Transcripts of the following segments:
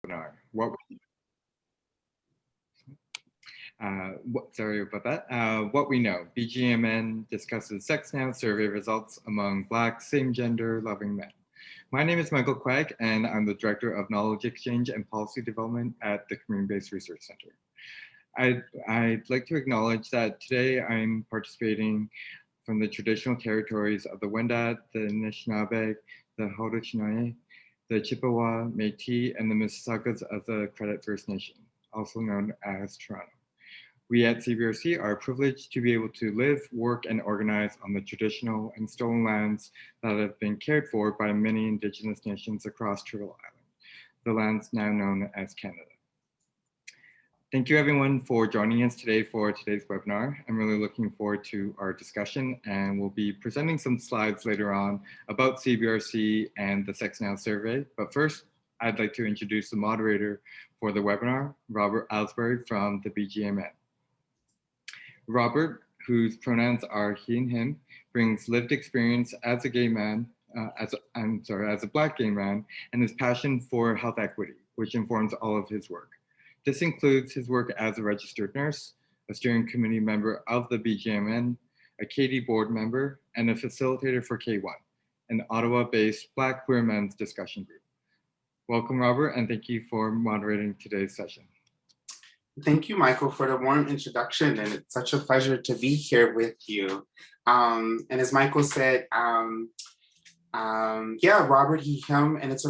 webinar. Sorry about that. What we know, BGMN discusses SexNow survey results among Black same-gender loving men. My name is Michael Quagg, and I'm the Director of Knowledge Exchange and Policy Development at the Community-Based Research Center. I'd like to acknowledge that today I'm participating from the traditional territories of the Wendat, the Anishinaabe, the Haudenosaunee, the Chippewa, Métis, and the Mississaugas of the Credit First Nation, also known as Toronto. We at CBRC are privileged to be able to live, work, and organize on the traditional and stolen lands that have been cared for by many Indigenous nations across Turtle Island, the lands now known as Canada. Thank you everyone for joining us today for today's webinar. I'm really looking forward to our discussion, and we'll be presenting some slides later on about CBRC and the SexNow survey. But first, I'd like to introduce the moderator for the webinar, Robert Alsbury from the BGMN. Robert, whose pronouns are he and him, brings lived experience as a gay man, as a Black gay man, and his passion for health equity, which informs all of his work. This includes his work as a registered nurse, a steering committee member of the BGMN, a KD board member, and a facilitator for K1, an Ottawa-based Black queer men's discussion group. Welcome, Robert, and thank you for moderating today's session. Thank you, Michael, for the warm introduction, and it's such a pleasure to be here with you. And as Michael said, Robert, he, him, and it's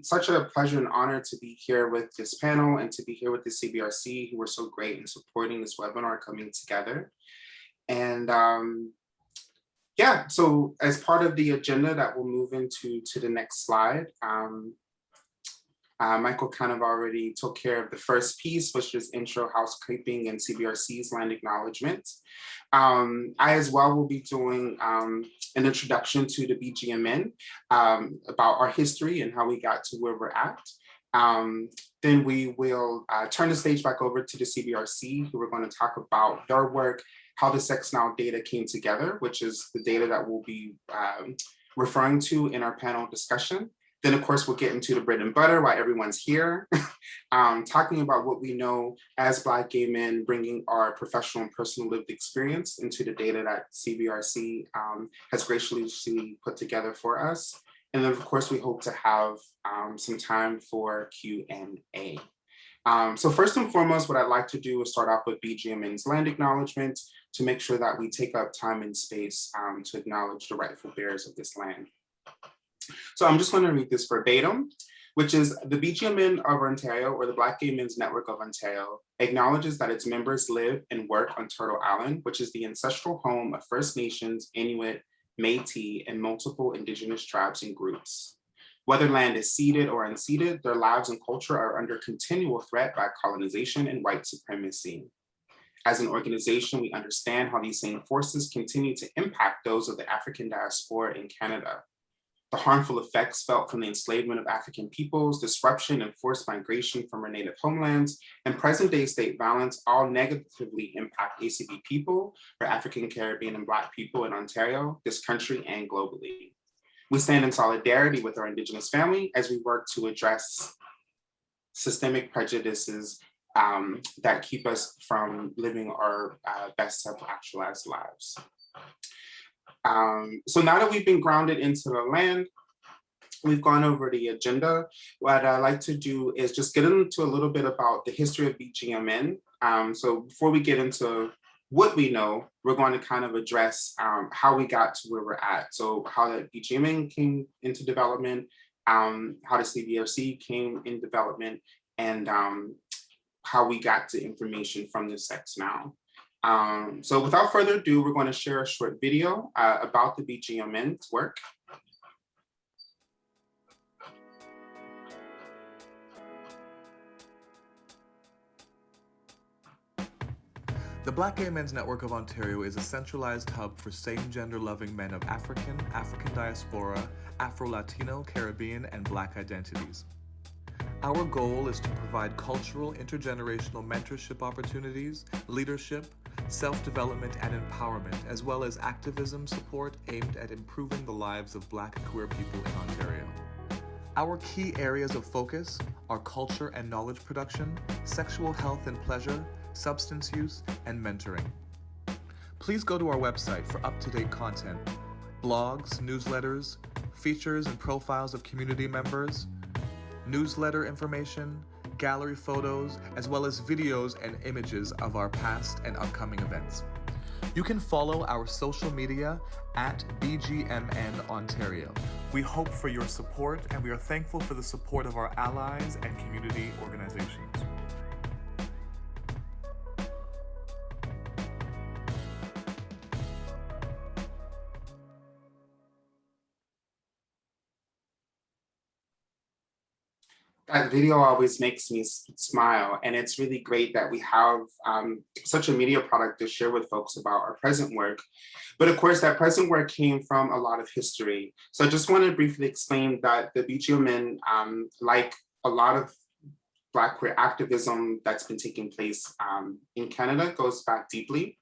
such a pleasure and honor to be here with this panel and to be here with the CBRC, who were so great in supporting this webinar coming together. And so as part of the agenda that we'll move into the next slide, Michael kind of already took care of the first piece, which is intro, housekeeping, and CBRC's land acknowledgement. I as well will be doing an introduction to the BGMN about our history and how we got to where we're at. Then we will turn the stage back over to the CBRC, who are going to talk about their work, how the SexNow data came together, which is the data that we'll be referring to in our panel discussion. Then, of course, we'll get into the bread and butter while everyone's here, talking about what we know as Black gay men, bringing our professional and personal lived experience into the data that CBRC has graciously put together for us. And then, of course, we hope to have some time for Q&A. So first and foremost, what I'd like to do is start off with BGMN's land acknowledgement to make sure that we take up time and space to acknowledge the rightful bearers of this land. So I'm just going to read this verbatim, which is the BGMN of Ontario, or the Black Gay Men's Network of Ontario, acknowledges that its members live and work on Turtle Island, which is the ancestral home of First Nations, Inuit, Métis, and multiple Indigenous tribes and groups. Whether land is ceded or unceded, their lives and culture are under continual threat by colonization and white supremacy. As an organization, we understand how these same forces continue to impact those of the African diaspora in Canada. The harmful effects felt from the enslavement of African peoples, disruption and forced migration from our native homelands, and present-day state violence all negatively impact ACB people, or African, Caribbean, and Black people in Ontario, this country, and globally. We stand in solidarity with our Indigenous family as we work to address systemic prejudices that keep us from living our best self-actualized lives. So now that we've been grounded into the land, we've gone over the agenda. What I like to do is just get into a little bit about the history of BGMN. So before we get into what we know, we're going to kind of address how we got to where we're at. So how the BGMN came into development, how the CBRC came in development, and how we got to information from the SexNow. So without further ado, we're going to share a short video about the BGMN's work. The Black Gay Men's Network of Ontario is a centralized hub for same-gender loving men of African, African diaspora, Afro-Latino, Caribbean, and Black identities. Our goal is to provide cultural, intergenerational mentorship opportunities, leadership, self-development, and empowerment, as well as activism support aimed at improving the lives of Black queer people in Ontario. Our key areas of focus are culture and knowledge production, sexual health and pleasure, substance use, and mentoring. Please go to our website for up-to-date content, blogs, newsletters, features and profiles of community members, newsletter information, gallery photos, as well as videos and images of our past and upcoming events. You can follow our social media at BGMN Ontario. We hope for your support, and we are thankful for the support of our allies and community organizations. That video always makes me smile, and it's really great that we have such a media product to share with folks about our present work. But of course, that present work came from a lot of history. So I just want to briefly explain that the BGMN, like a lot of Black queer activism that's been taking place in Canada, goes back deeply.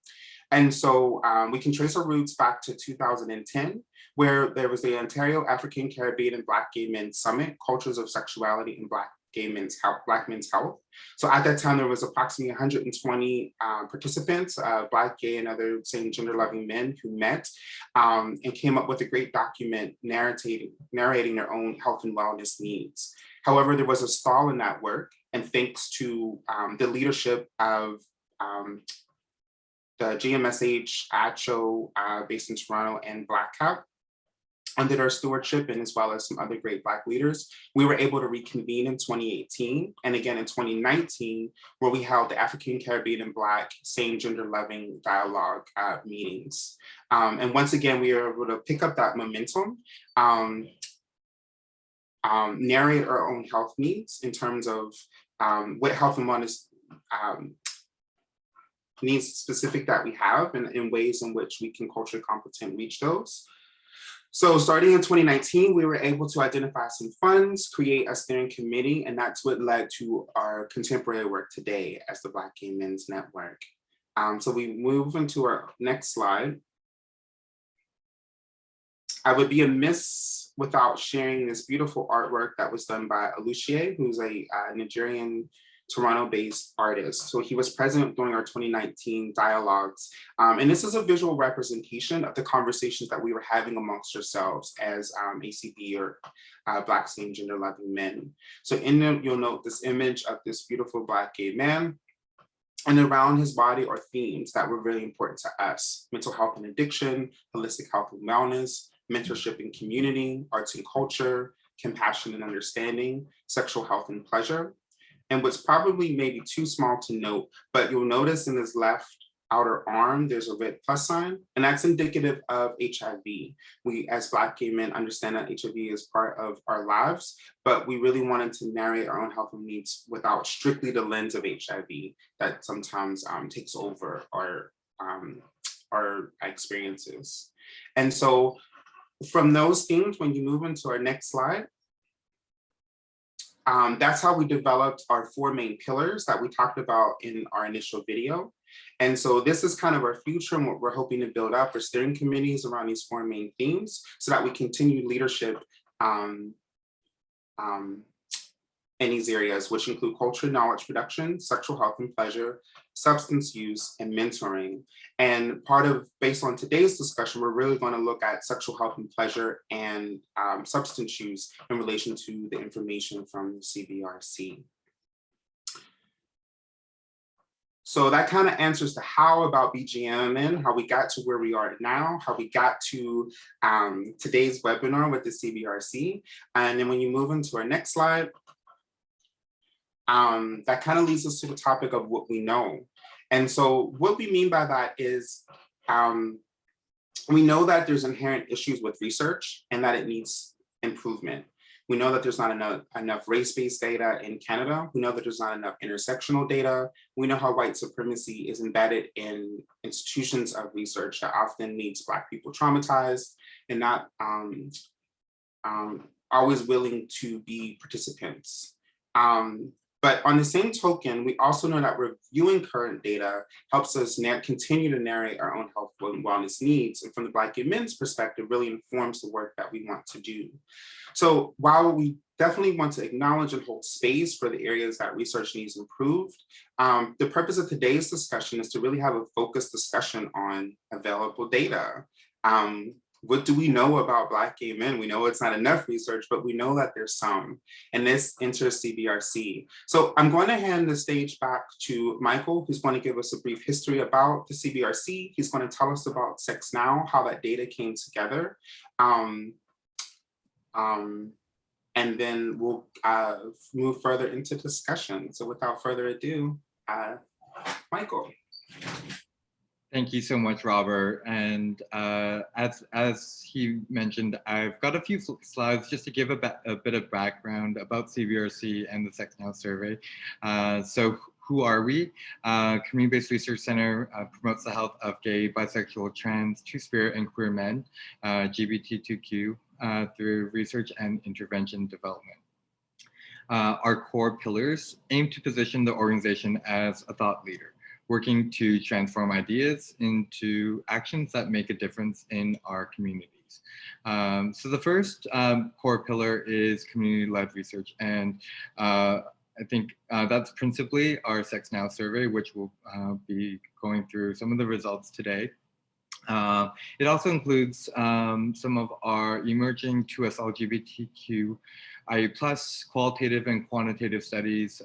And so we can trace our roots back to 2010, where there was the Ontario African Caribbean and Black Gay Men Summit, Cultures of Sexuality and Black Men's Health. So at that time, there was approximately 120 participants, Black, gay, and other same gender loving men who met and came up with a great document narrating their own health and wellness needs. However, there was a stall in that work, and thanks to the leadership of the GMSH ad show based in Toronto and Black Cap, under their stewardship, and as well as some other great Black leaders, we were able to reconvene in 2018 and again in 2019, where we held the African Caribbean and Black same gender loving dialogue meetings. And once again, we were able to pick up that momentum, narrate our own health needs in terms of what health and wellness needs specific that we have, and in ways in which we can culturally competent reach those. So starting in 2019, we were able to identify some funds, create a steering committee, and that's what led to our contemporary work today as the Black Gay Men's Network. So we move into our next slide. I would be amiss without sharing this beautiful artwork that was done by Alushie, who's a Nigerian Toronto-based artist. So he was present during our 2019 dialogues. And this is a visual representation of the conversations that we were having amongst ourselves as ACB, or Black same gender loving men. So in them, you'll note this image of this beautiful Black gay man, and around his body are themes that were really important to us: mental health and addiction, holistic health and wellness, mentorship and community, arts and culture, compassion and understanding, sexual health and pleasure. And what's probably maybe too small to note, but you'll notice in this left outer arm, there's a red plus sign, and that's indicative of HIV. We, as Black gay men, understand that HIV is part of our lives, but we really wanted to narrate our own health and needs without strictly the lens of HIV that sometimes takes over our experiences. And so from those themes, when you move into our next slide, that's how we developed our 4 main pillars that we talked about in our initial video. And so this is kind of our future and what we're hoping to build up, for steering committees around these 4 main themes, so that we continue leadership in these areas, which include culture, knowledge production, sexual health and pleasure, substance use, and mentoring. And based on today's discussion, we're really going to look at sexual health and pleasure and substance use in relation to the information from CBRC. So that kind of answers the how about BGMN, how we got to where we are now, how we got to today's webinar with the CBRC. And then when you move into our next slide, that kind of leads us to the topic of what we know. And so what we mean by that is we know that there's inherent issues with research and that it needs improvement. We know that there's not enough race-based data in Canada. We know that there's not enough intersectional data. We know how white supremacy is embedded in institutions of research that often leaves Black people traumatized and not always willing to be participants. But on the same token, we also know that reviewing current data helps us continue to narrate our own health and wellness needs. And from the Black gay men's perspective, really informs the work that we want to do. So while we definitely want to acknowledge and hold space for the areas that research needs improved. The purpose of today's discussion is to really have a focused discussion on available data. What do we know about Black gay men? We know it's not enough research, but we know that there's some, and this enters CBRC. So I'm going to hand the stage back to Michael, who's going to give us a brief history about the CBRC. He's going to tell us about SexNow, how that data came together. And then we'll move further into discussion. So without further ado, Michael. Thank you so much, Robert. And as he mentioned, I've got a few slides just to give a bit of background about CBRC and the SexNow survey. So who are we? Community-Based Research Center promotes the health of gay, bisexual, trans, two-spirit, and queer men, GBT2Q, through research and intervention development. Our core pillars aim to position the organization as a thought leader, working to transform ideas into actions that make a difference in our communities. So the first core pillar is community-led research. And I think that's principally our SexNow survey, which will be going through some of the results today. It also includes some of our emerging 2S LGBTQIA+ qualitative and quantitative studies,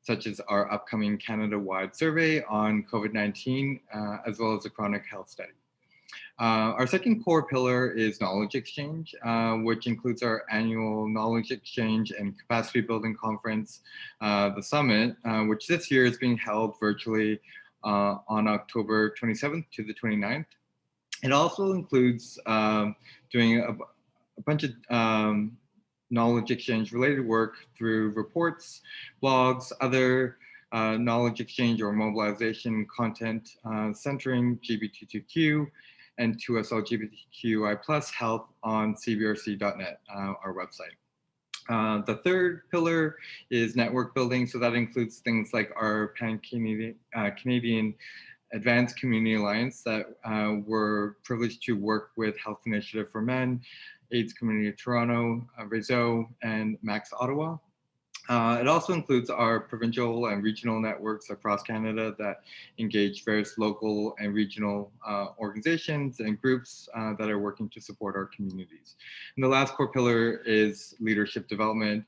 such as our upcoming Canada-wide survey on COVID-19, as well as a chronic health study. Our second core pillar is knowledge exchange, which includes our annual knowledge exchange and capacity building conference, the summit, which this year is being held virtually on October 27th to the 29th. It also includes doing a bunch of knowledge exchange related work through reports, blogs, other knowledge exchange or mobilization content centering GBT2Q and 2S LGBTQI+ health on cbrc.net, our website. The third pillar is network building. So that includes things like our Pan-Canadian Advanced Community Alliance that we're privileged to work with Health Initiative for Men, AIDS Community of Toronto, Réseau, and Max Ottawa. It also includes our provincial and regional networks across Canada that engage various local and regional organizations and groups that are working to support our communities. And the last core pillar is leadership development,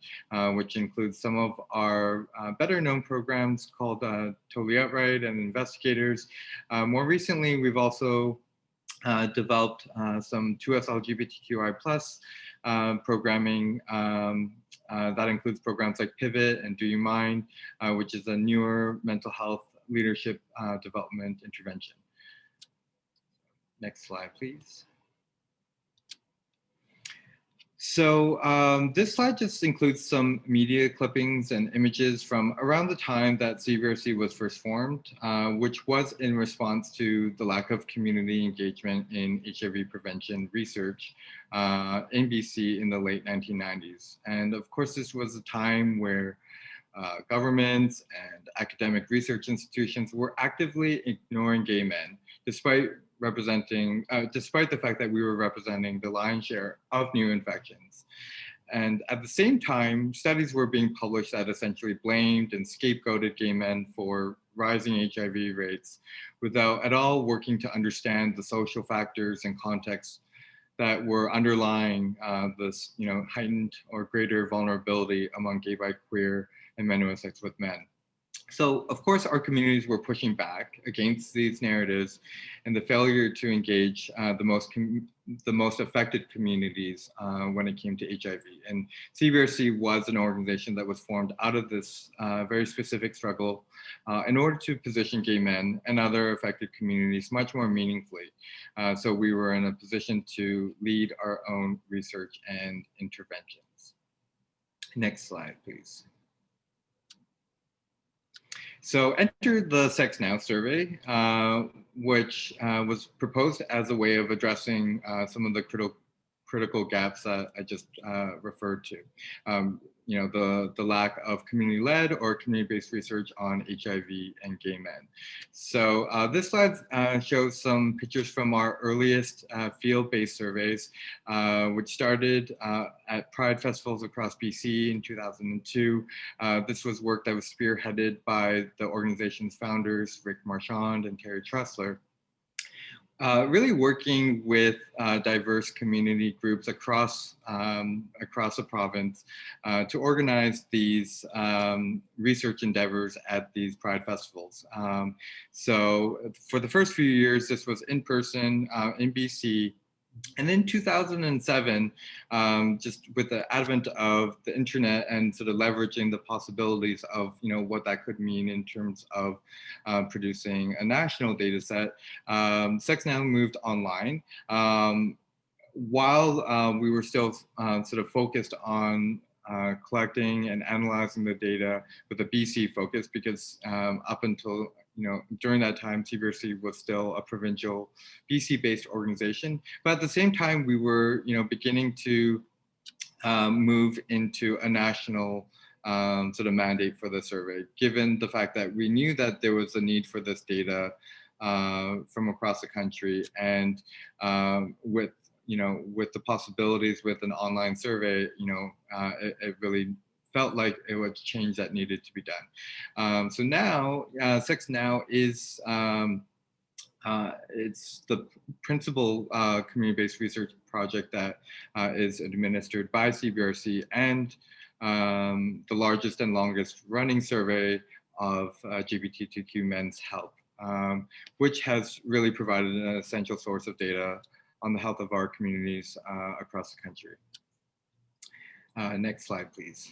which includes some of our better known programs called Totally Outright and Investigators. More recently, we've also developed some 2S LGBTQI+ programming that includes programs like Pivot and Do You Mind, which is a newer mental health leadership development intervention. Next slide, please. So this slide just includes some media clippings and images from around the time that CBRC was first formed, which was in response to the lack of community engagement in HIV prevention research in BC in the late 1990s. And of course, this was a time where governments and academic research institutions were actively ignoring gay men, despite the fact that we were representing the lion's share of new infections. And at the same time, studies were being published that essentially blamed and scapegoated gay men for rising HIV rates without at all working to understand the social factors and contexts that were underlying this heightened or greater vulnerability among gay, bi, queer, and men who have sex with men. So, of course, our communities were pushing back against these narratives and the failure to engage the most affected communities when it came to HIV. And CBRC was an organization that was formed out of this very specific struggle in order to position gay men and other affected communities much more meaningfully. So we were in a position to lead our own research and interventions. Next slide, please. So enter the SexNow survey, which was proposed as a way of addressing some of the critical gaps that I just referred to. the lack of community-led or community-based research on HIV and gay men. So this slide shows some pictures from our earliest field-based surveys, which started at Pride festivals across BC in 2002. This was work that was spearheaded by the organization's founders, Rick Marchand and Terry Tressler. Really working with diverse community groups across the province to organize these research endeavors at these Pride festivals. So for the first few years, this was in person in BC. And in 2007, just with the advent of the internet and sort of leveraging the possibilities of what that could mean in terms of producing a national data set, SexNow moved online. While we were still sort of focused on collecting and analyzing the data with a BC focus, because up until during that time, CBRC was still a provincial BC-based organization. But at the same time, we were beginning to move into a national sort of mandate for the survey, given the fact that we knew that there was a need for this data from across the country, and with the possibilities with an online survey, it really felt like it was change that needed to be done. So now, SexNow is it's the principal community-based research project that is administered by CBRC, and the largest and longest running survey of LGBTQ men's health, which has really provided an essential source of data on the health of our communities across the country. Next slide, please.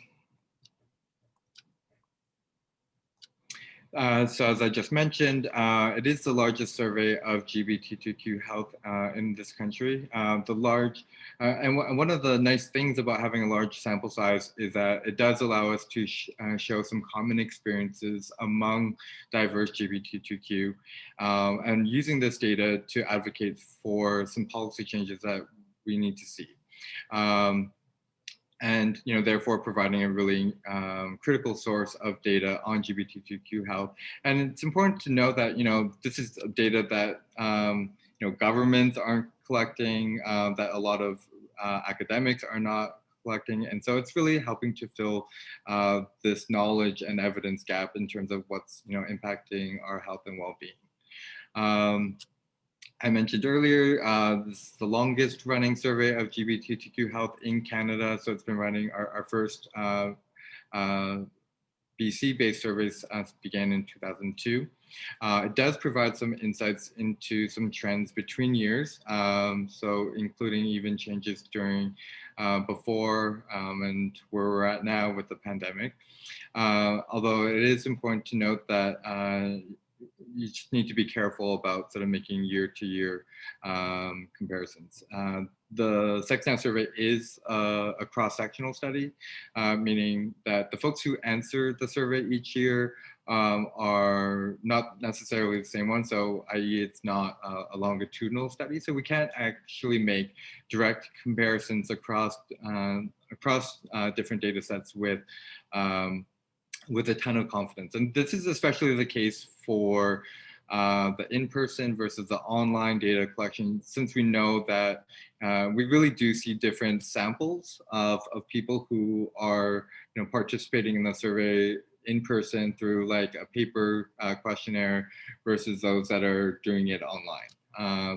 So as I just mentioned, it is the largest survey of LGBTQ health in this country. And one of the nice things about having a large sample size is that it does allow us to show some common experiences among diverse LGBTQ, and using this data to advocate for some policy changes that we need to see. And therefore providing a really critical source of data on LGBTQ health. And it's important to know that this is data that governments aren't collecting, that a lot of academics are not collecting, and so it's really helping to fill this knowledge and evidence gap in terms of what's impacting our health and well-being. I mentioned earlier, this is the longest running survey of LGBTQ health in Canada. So it's been running our first BC-based surveys began in 2002. It does provide some insights into some trends between years, so including even changes during before and where we're at now with the pandemic. Although it is important to note that you just need to be careful about sort of making year-to-year comparisons. The SexNow survey is a cross-sectional study, meaning that the folks who answer the survey each year are not necessarily the same one. So i.e. it's not a longitudinal study. So we can't actually make direct comparisons across different data sets with a ton of confidence. And this is especially the case for the in-person versus the online data collection, since we know that we really do see different samples of people who are participating in the survey in person through like a paper questionnaire versus those that are doing it online.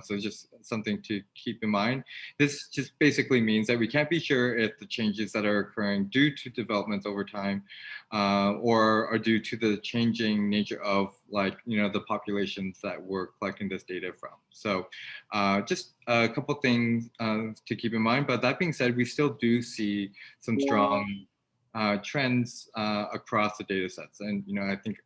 So just something to keep in mind. This just basically means that we can't be sure if the changes that are occurring due to developments over time or are due to the changing nature of the populations that we're collecting this data from. So just a couple things to keep in mind. But that being said, we still do see some strong trends across the data sets. And I think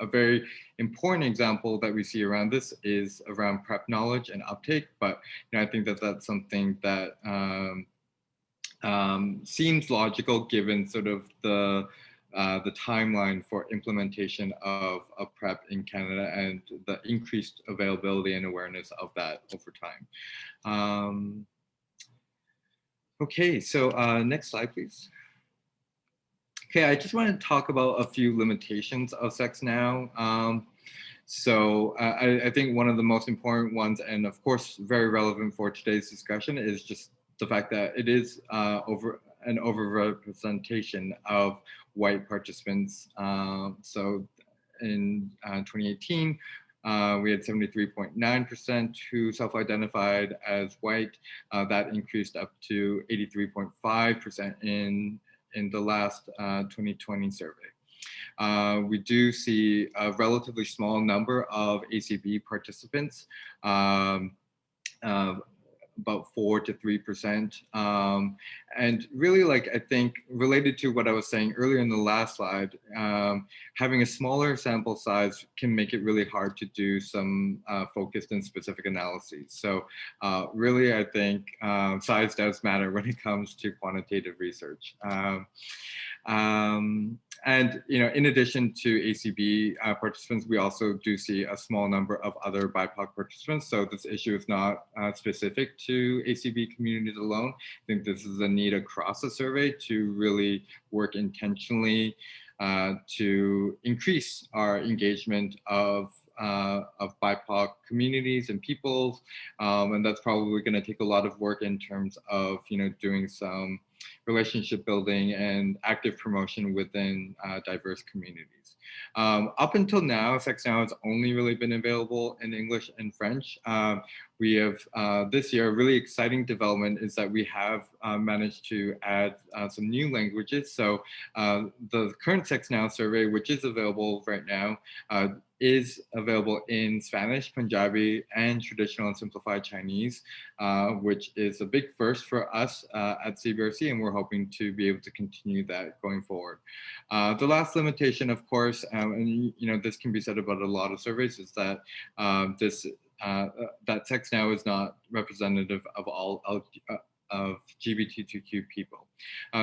a very important example that we see around this is around PrEP knowledge and uptake. But I think that that's something that seems logical given sort of the timeline for implementation of PrEP in Canada and the increased availability and awareness of that over time. Okay, so next slide, please. Okay, I just want to talk about a few limitations of SexNow. I think one of the most important ones, and of course very relevant for today's discussion, is just the fact that it is an overrepresentation of white participants. So in 2018, we had 73.9% who self-identified as white. That increased up to 83.5% in the last 2020 survey. We do see a relatively small number of ACB participants, about 4 to 3%. And really, like, I think related to what I was saying earlier in the last slide, having a smaller sample size can make it really hard to do some focused and specific analyses. So really, I think size does matter when it comes to quantitative research. And in addition to ACB participants, we also do see a small number of other BIPOC participants. So this issue is not specific to ACB communities alone. I think this is a need across the survey to really work intentionally to increase our engagement of BIPOC communities and peoples. And that's probably going to take a lot of work in terms of doing some relationship building and active promotion within diverse communities. Up until now, SexNow has only really been available in English and French. We have this year, a really exciting development is that we have managed to add some new languages. So the current SexNow survey, which is available right now, is available in Spanish, Punjabi, and traditional and simplified Chinese, which is a big first for us at CBRC, and we're hoping to be able to continue that going forward. The last limitation, of course, and this can be said about a lot of surveys, is that that SexNow is not representative of all of GBTQ people.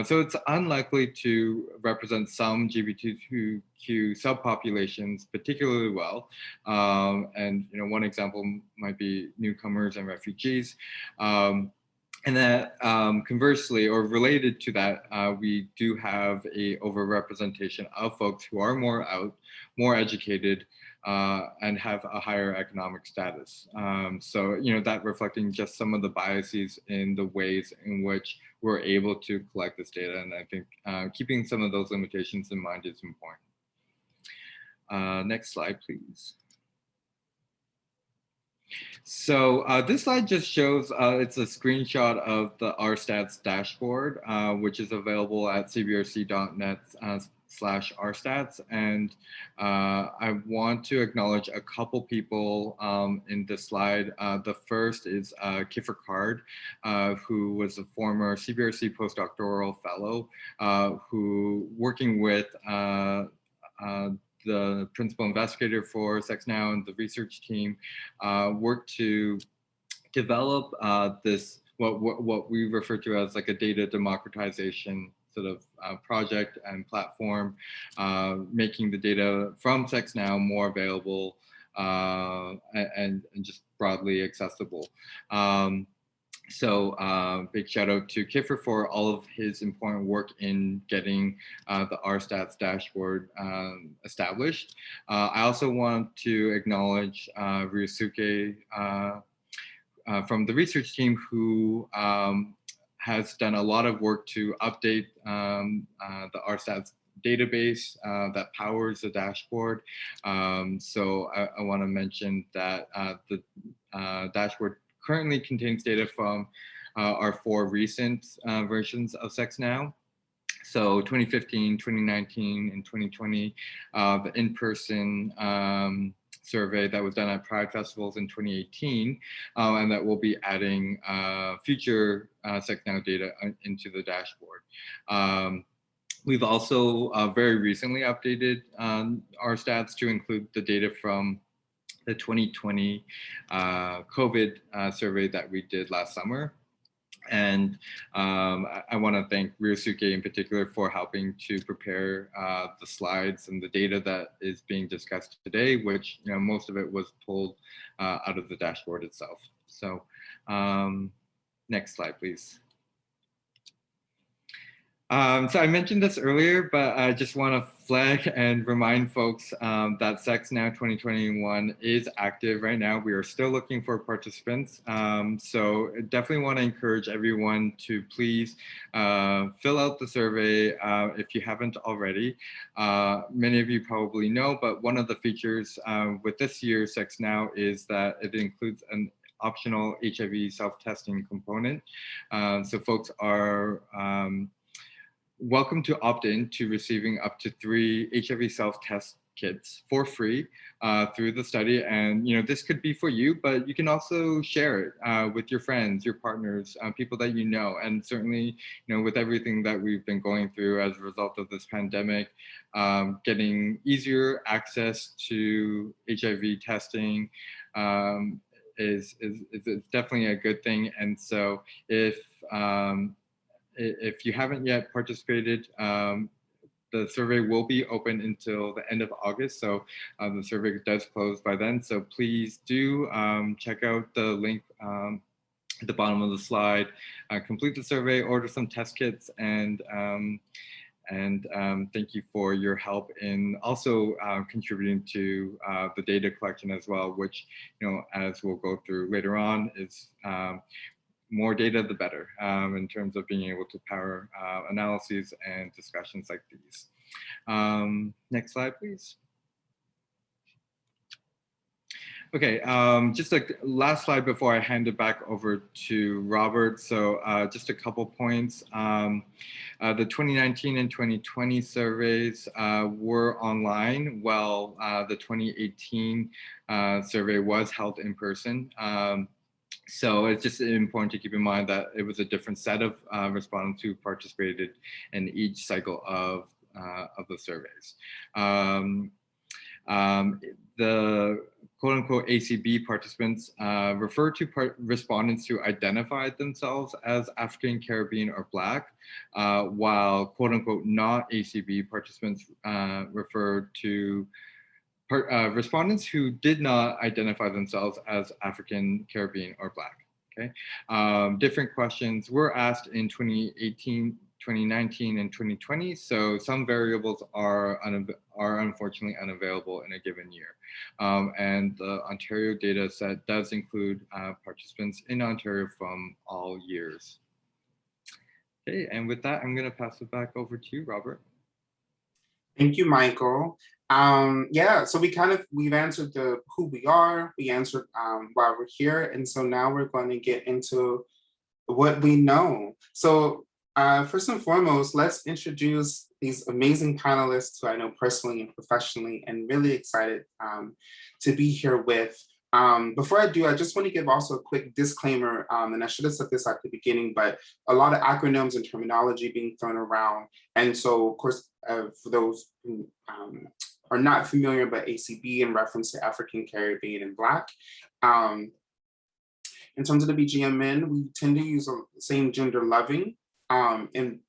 So it's unlikely to represent some GBTQ subpopulations particularly well. And one example might be newcomers and refugees. And that conversely, or related to that, we do have a overrepresentation of folks who are more educated, and have a higher economic status. So that reflecting just some of the biases in the ways in which we're able to collect this data. And I think keeping some of those limitations in mind is important. Next slide, please. So this slide just shows, it's a screenshot of the RStats dashboard, which is available at cbrc.net/rstats. And I want to acknowledge a couple people in this slide. The first is Kiffer Card, who was a former CBRC postdoctoral fellow, who working with the principal investigator for SexNow and the research team, worked to develop this, what we refer to as like a data democratization sort of project and platform, making the data from SexNow more available and just broadly accessible. So big shout out to Kiffer for all of his important work in getting the RStats dashboard established. I also want to acknowledge Ryusuke from the research team, who has done a lot of work to update the RStats database that powers the dashboard. So I want to mention that the dashboard currently contains data from our 4 recent versions of SexNow. So 2015, 2019, and 2020, the in-person survey that was done at Pride festivals in 2018, and that will be adding future SexNow data into the dashboard. We've also very recently updated our stats to include the data from the 2020 COVID survey that we did last summer. And I want to thank Ryusuke in particular for helping to prepare the slides and the data that is being discussed today, which most of it was pulled out of the dashboard itself. So next slide, please. So I mentioned this earlier, but I just want to flag and remind folks that SexNow 2021 is active right now. We are still looking for participants. So definitely want to encourage everyone to please fill out the survey if you haven't already. Many of you probably know, but one of the features with this year's SexNow is that it includes an optional HIV self-testing component. So folks are welcome to opt in to receiving up to 3 HIV self-test kits for free through the study. And this could be for you, but you can also share it with your friends, your partners, people that you know. And certainly, with everything that we've been going through as a result of this pandemic, getting easier access to HIV testing is definitely a good thing. And so if you haven't yet participated, the survey will be open until the end of August. So the survey does close by then. So please do check out the link at the bottom of the slide, complete the survey, order some test kits, and thank you for your help in also contributing to the data collection as well, which, as we'll go through later on, is more data, the better, in terms of being able to power analyses and discussions like these. Next slide, please. Okay, just a last slide before I hand it back over to Robert. So just a couple points. The 2019 and 2020 surveys were online, while the 2018 survey was held in person. So it's just important to keep in mind that it was a different set of respondents who participated in each cycle of the surveys. The quote-unquote ACB participants refer to respondents who identified themselves as African, Caribbean, or Black, while quote-unquote not ACB participants refer to respondents who did not identify themselves as African, Caribbean, or Black. Okay, different questions were asked in 2018, 2019, and 2020. So some variables are unfortunately unavailable in a given year. And the Ontario data set does include participants in Ontario from all years. Okay, and with that, I'm going to pass it back over to you, Robert. Thank you, Michael. Yeah, so we've answered who we are, we answered why we're here, and so now we're going to get into what we know. So first and foremost, let's introduce these amazing panelists who I know personally and professionally, and really excited to be here with. Before I do, I just want to give also a quick disclaimer, and I should have said this at the beginning, but a lot of acronyms and terminology being thrown around. And so, of course, for those who are not familiar, but ACB in reference to African, Caribbean, and Black. In terms of the BGMN, we tend to use same gender loving in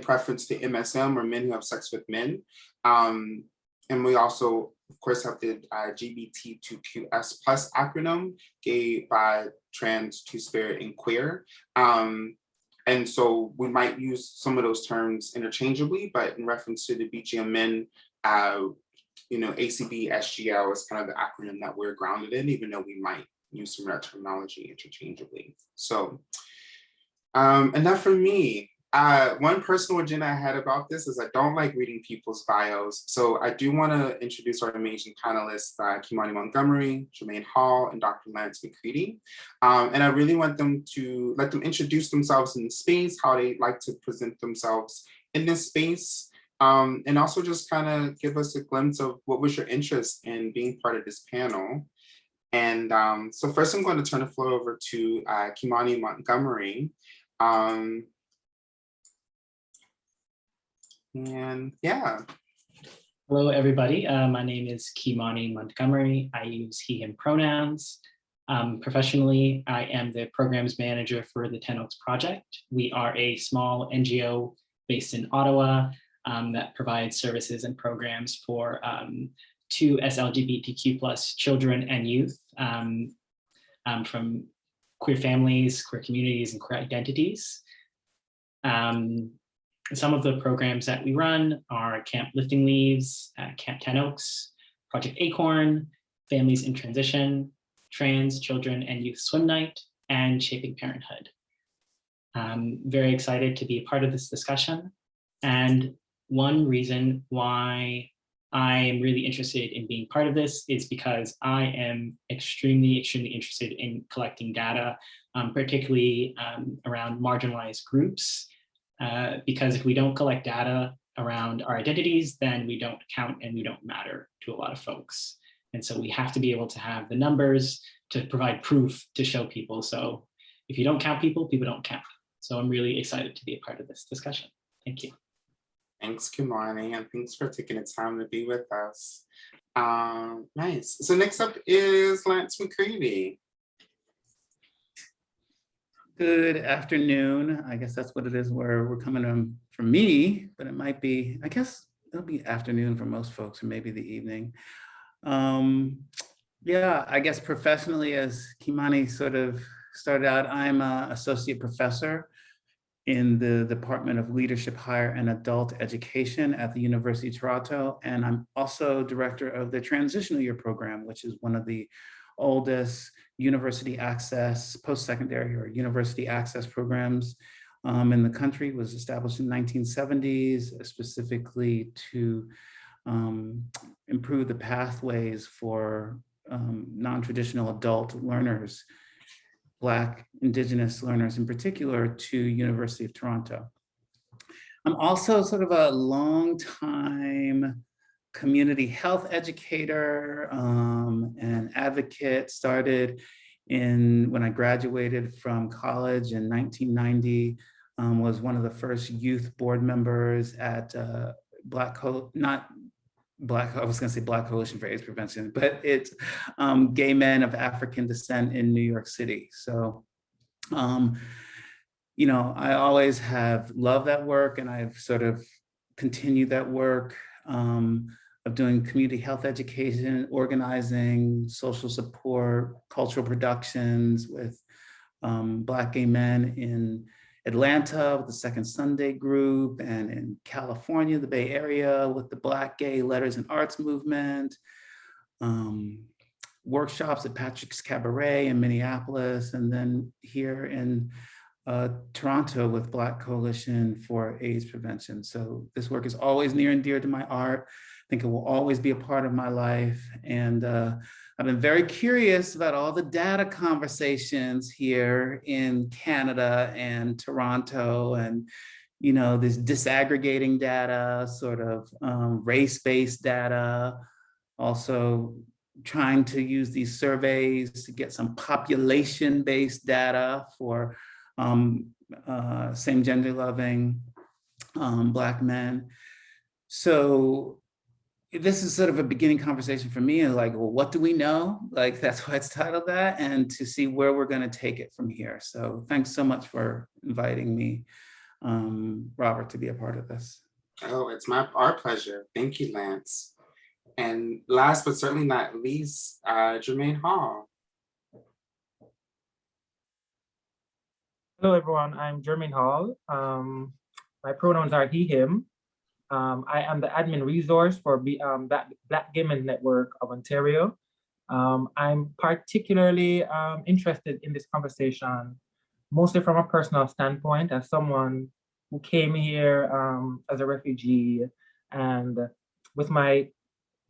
preference to MSM, or men who have sex with men. And we also, of course, have the GBT2QS plus acronym, gay, bi, trans, two-spirit, and queer. And so we might use some of those terms interchangeably, but in reference to the BGMN, ACB, SGL is kind of the acronym that we're grounded in, even though we might use some of that terminology interchangeably. So enough from me. One personal agenda I had about this is I don't like reading people's bios. So I do want to introduce our amazing panelists, Kimani Montgomery, Jermaine Hall, and Dr. Lance McCready. And I really want them to let them introduce themselves in the space, how they like to present themselves in this space, and also just kind of give us a glimpse of what was your interest in being part of this panel. And so first I'm going to turn the floor over to Kimani Montgomery. And yeah. Hello, everybody. My name is Kimani Montgomery. I use he, him pronouns. Professionally, I am the programs manager for the 10 Oaks Project. We are a small NGO based in Ottawa that provides services and programs for to LGBTQ+ children and youth from queer families, queer communities, and queer identities. Some of the programs that we run are Camp Lifting Leaves, Camp 10 Oaks, Project Acorn, Families in Transition, Trans Children and Youth Swim Night, and Shaping Parenthood. I'm very excited to be a part of this discussion. And one reason why I am really interested in being part of this is because I am extremely interested in collecting data, particularly around marginalized groups. Because if we don't collect data around our identities, then we don't count and we don't matter to a lot of folks. And so we have to be able to have the numbers to provide proof to show people. So if you don't count people, people don't count. So I'm really excited to be a part of this discussion. Thank you. Thanks, Kimani, and thanks for taking the time to be with us. Nice. So next up is Lance McCready. Good afternoon. I guess that's what it is where we're coming from me, but it might be, I guess it'll be afternoon for most folks, or maybe the evening. Yeah, I guess professionally, as Kimani sort of started out, I'm an associate professor in the Department of Leadership, Higher and Adult Education at the University of Toronto. And I'm also director of the Transitional Year Program, which is one of the oldest university access, post-secondary or university access programs in the country. It was established in the 1970s, specifically to improve the pathways for non-traditional adult learners, Black, Indigenous learners in particular, to University of Toronto. I'm also sort of a long time community health educator and advocate. Started when I graduated from college in 1990, was one of the first youth board members at Black Coalition for AIDS Prevention, but it's Gay Men of African Descent in New York City. So, you know, I always have loved that work, and I've sort of continued that work of doing community health education, organizing, social support, cultural productions with Black gay men in Atlanta with the Second Sunday group, and in California, the Bay Area, with the Black Gay Letters and Arts movement, workshops at Patrick's Cabaret in Minneapolis, and then here in Toronto with Black Coalition for AIDS Prevention. So this work is always near and dear to my heart. I think it will always be a part of my life. And I've been very curious about all the data conversations here in Canada and Toronto, and, you know, this disaggregating data, sort of race-based data, also trying to use these surveys to get some population-based data for same gender loving Black men. So this is sort of a beginning conversation for me, and like, well, what do we know? Like, that's why it's titled that, and to see where we're going to take it from here. So thanks so much for inviting me, Robert, to be a part of this. Oh, it's our pleasure. Thank you, Lance. And last but certainly not least, Jermaine Hall. Hello, everyone. I'm Jermaine Hall. My pronouns are he, him. I am the admin resource for Black Gay Men Network of Ontario. I'm particularly interested in this conversation, mostly from a personal standpoint, as someone who came here as a refugee, and with my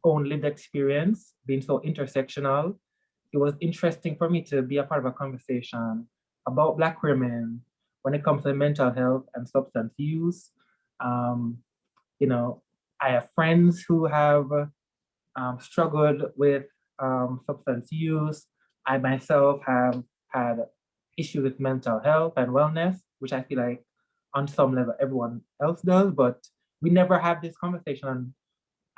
own lived experience being so intersectional, it was interesting for me to be a part of a conversation about Black women when it comes to mental health and substance use. You know, I have friends who have struggled with substance use. I myself have had issues with mental health and wellness, which I feel like on some level everyone else does, but we never have this conversation.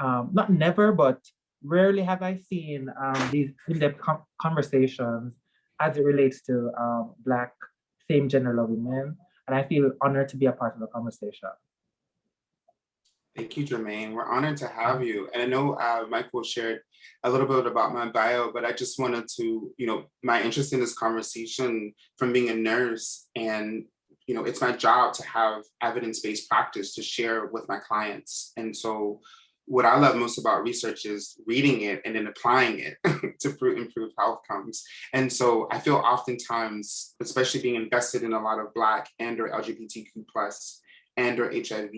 Not never, but rarely have I seen these in-depth conversations as it relates to Black same gender loving men. And I feel honored to be a part of the conversation. Thank you, Jermaine. We're honored to have you. And I know Michael shared a little bit about my bio, but I just wanted to, you know, my interest in this conversation from being a nurse and it's my job to have evidence-based practice to share with my clients. And so what I love most about research is reading it and then applying it to improve outcomes. And so I feel oftentimes, especially being invested in a lot of Black and or LGBTQ plus and or HIV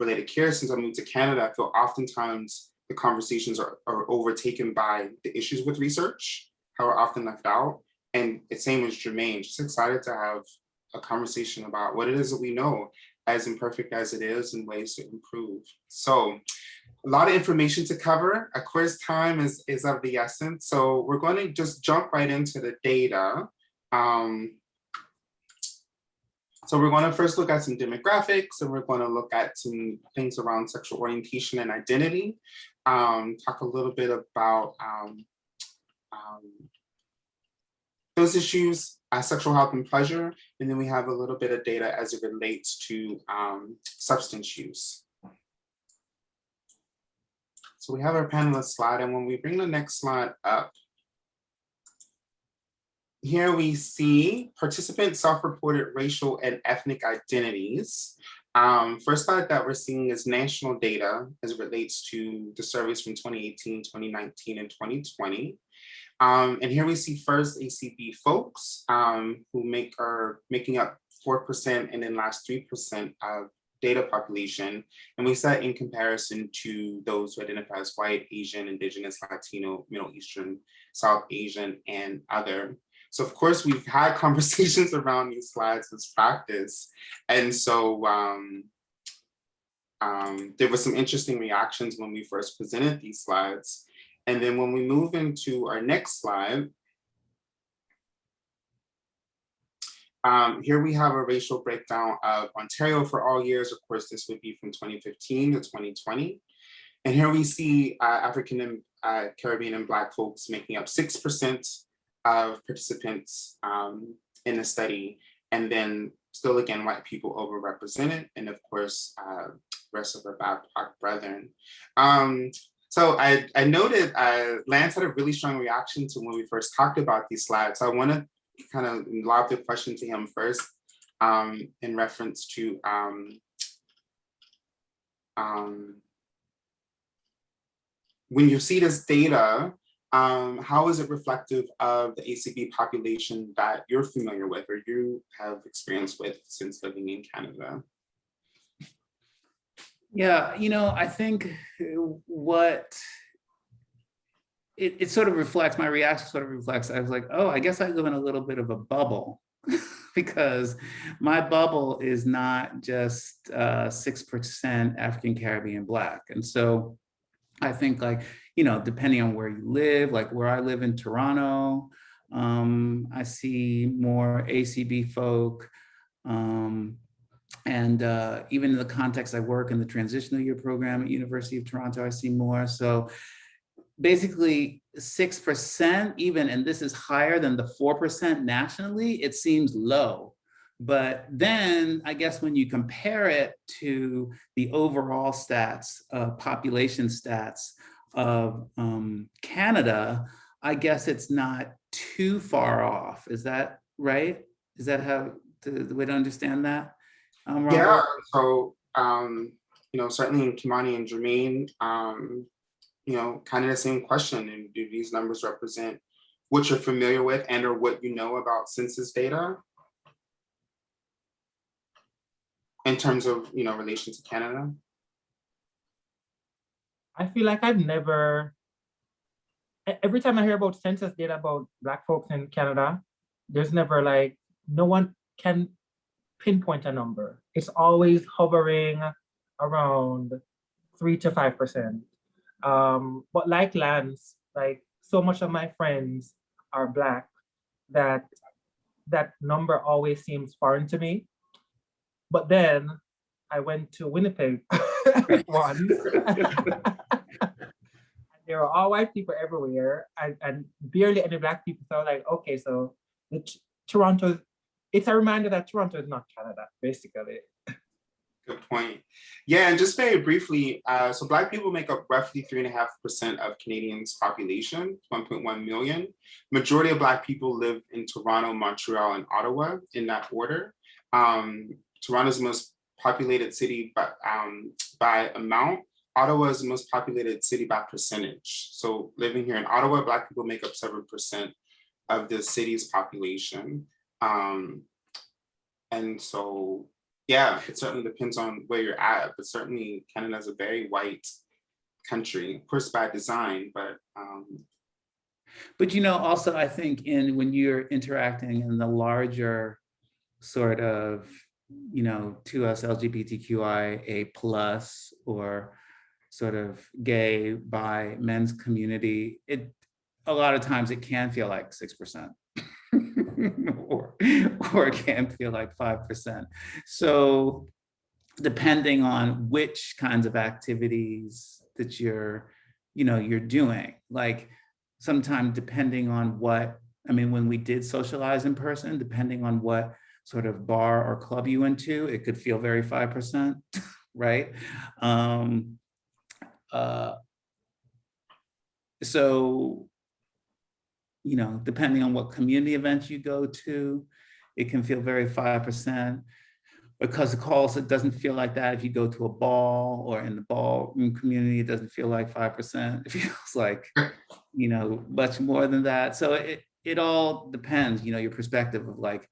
related care since I moved to Canada, I feel oftentimes the conversations are overtaken by the issues with research, how we're often left out. And the same as Jermaine, just excited to have a conversation about what it is that we know, as imperfect as it is, and ways to improve. So a lot of information to cover. Of course, time is of the essence. So we're going to just jump right into the data. So we're going to first look at some demographics, and we're going to look at some things around sexual orientation and identity. Talk a little bit about those issues, sexual health and pleasure, and then we have a little bit of data as it relates to substance use. So we have our panelist slide, and when we bring the next slide up, here we see participant self-reported racial and ethnic identities. First slide that we're seeing is national data as it relates to the surveys from 2018, 2019, and 2020. And here we see first ACB folks who are making up 4% and then last 3% of data population. And we set in comparison to those who identify as white, Asian, Indigenous, Latino, Middle Eastern, South Asian, and other. So of course, we've had conversations around these slides as practice. And so there were some interesting reactions when we first presented these slides. And then when we move into our next slide, here we have a racial breakdown of Ontario for all years. Of course, this would be from 2015 to 2020. And here we see African and Caribbean and Black folks making up 6% of participants in the study. And then still again, white people overrepresented. And of course, rest of our BACPAC brethren. So I noted Lance had a really strong reaction to when we first talked about these slides. So I want to kind of lob the question to him first in reference to when you see this data, how is it reflective of the ACB population that you're familiar with or you have experience with since living in Canada? Yeah, I think what it sort of reflects, my reaction sort of reflects, I was like, oh, I guess I live in a little bit of a bubble because my bubble is not just 6% African Caribbean Black. And so I think depending on where you live, like where I live in Toronto, I see more ACB folk. And even in the context I work in the transitional year program at University of Toronto, I see more. So basically 6% even, and this is higher than the 4% nationally, it seems low. But then I guess when you compare it to the overall stats, population stats of Canada, I guess it's not too far off. Is that right? Is that how the way to understand that? Yeah, so, certainly in Kimani and Jermaine, kind of the same question. And do these numbers represent what you're familiar with and or what you know about census data in terms of, relation to Canada? I feel like I've never, every time I hear about census data about Black folks in Canada, there's never no one can pinpoint a number. It's always hovering around 3 to 5%. But like Lance, so much of my friends are Black that that number always seems foreign to me. But then I went to Winnipeg once. There were all white people everywhere and barely any Black people. So okay, so Toronto, it's a reminder that Toronto is not Canada, basically. Good point. Yeah, and just very briefly, so Black people make up roughly 3.5% of Canadians' population, 1.1 million. Majority of Black people live in Toronto, Montreal, and Ottawa in that order. Toronto's the most populated city by amount. Ottawa is the most populated city by percentage. So living here in Ottawa, Black people make up 7% of the city's population. And so, yeah, it certainly depends on where you're at, but certainly Canada is a very white country, of course by design, but you know, also I think when you're interacting in the larger sort of, you know, to us LGBTQIA plus or sort of gay, bi, men's community, a lot of times it can feel like 6%. or it can feel like 5%. So depending on which kinds of activities that you're doing, like sometimes depending on what, I mean, when we did socialize in person, depending on what sort of bar or club you went to, it could feel very 5%, right? So, you know, depending on what community event you go to, it can feel very 5%. Because of course, it doesn't feel like that if you go to a ball or in the ballroom community, it doesn't feel like 5%. It feels like, you know, much more than that. So it all depends, you know, your perspective of like